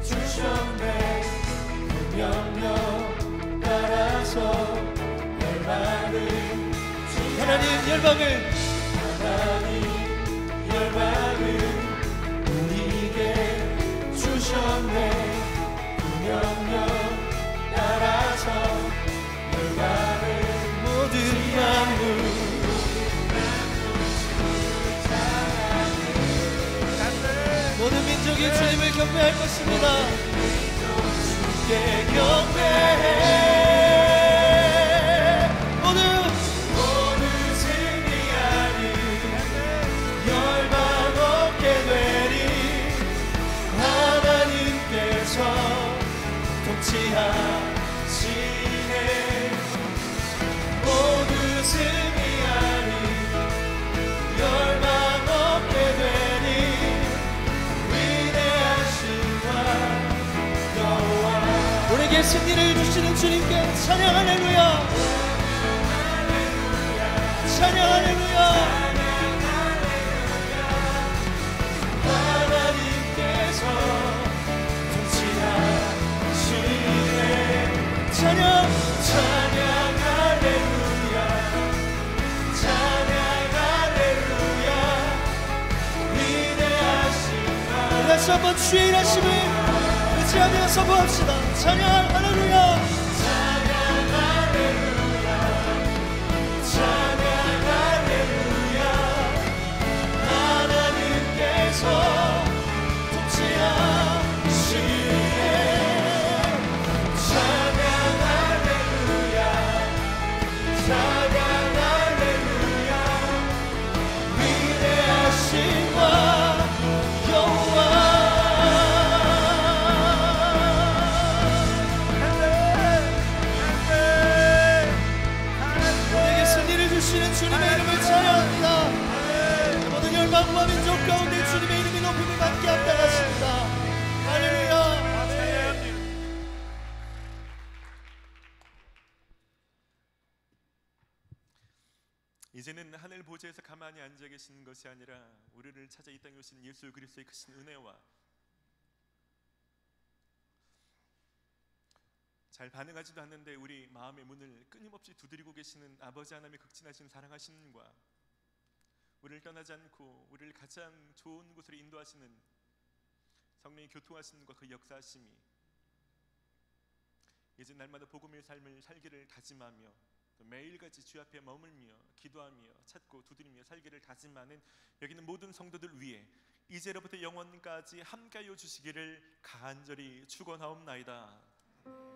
C: 주셨네 그 명령 따라서 열방을
B: 하나님 열망을
C: 우리에게 주셨네 그 명령 따라서 열방을
B: 모든 만물 모든 민족이 주님을 경배할 것입니다.
C: 주께 경배해 모두 승리하리 열방 없게 되리 하나님께서 통치하시네 모두 승리하리 열방 없게 되리
B: 우리에게 승리를 주시는 주님께 찬양 할렐루야 찬양 할렐루야
C: 하나님께서 통치하시네
B: 찬양
C: 찬양하
B: 한번 주의 일하심을 의지하며 선포합시다. 찬양 할렐루야. 찬양 할렐루야. 찬양 할렐루야. 하나님께서 주님의 이름을 찬양합니다. 모든 열방과 민족 가운데 주님의 이름이 높임을 받게 합당하십니다. 할렐루야.
A: 이제는 하늘 보좌에서 가만히 앉아 계시는 것이 아니라 우리를 찾아 이 땅에 오신 예수 그리스도의 크신 은혜와 잘 반응하지도 않는데 우리 마음의 문을 끊임없이 두드리고 계시는 아버지 하나님의 극진하신 사랑하심과 우리를 떠나지 않고 우리를 가장 좋은 곳으로 인도하시는 성령의 교통하심과 그 역사하심이 이제 날마다 복음의 삶을 살기를 다짐하며 또 매일같이 주 앞에 머물며 기도하며 찾고 두드리며 살기를 다짐하는 여기 있는 모든 성도들 위해 이제로부터 영원까지 함께하여 주시기를 간절히 축원하옵나이다.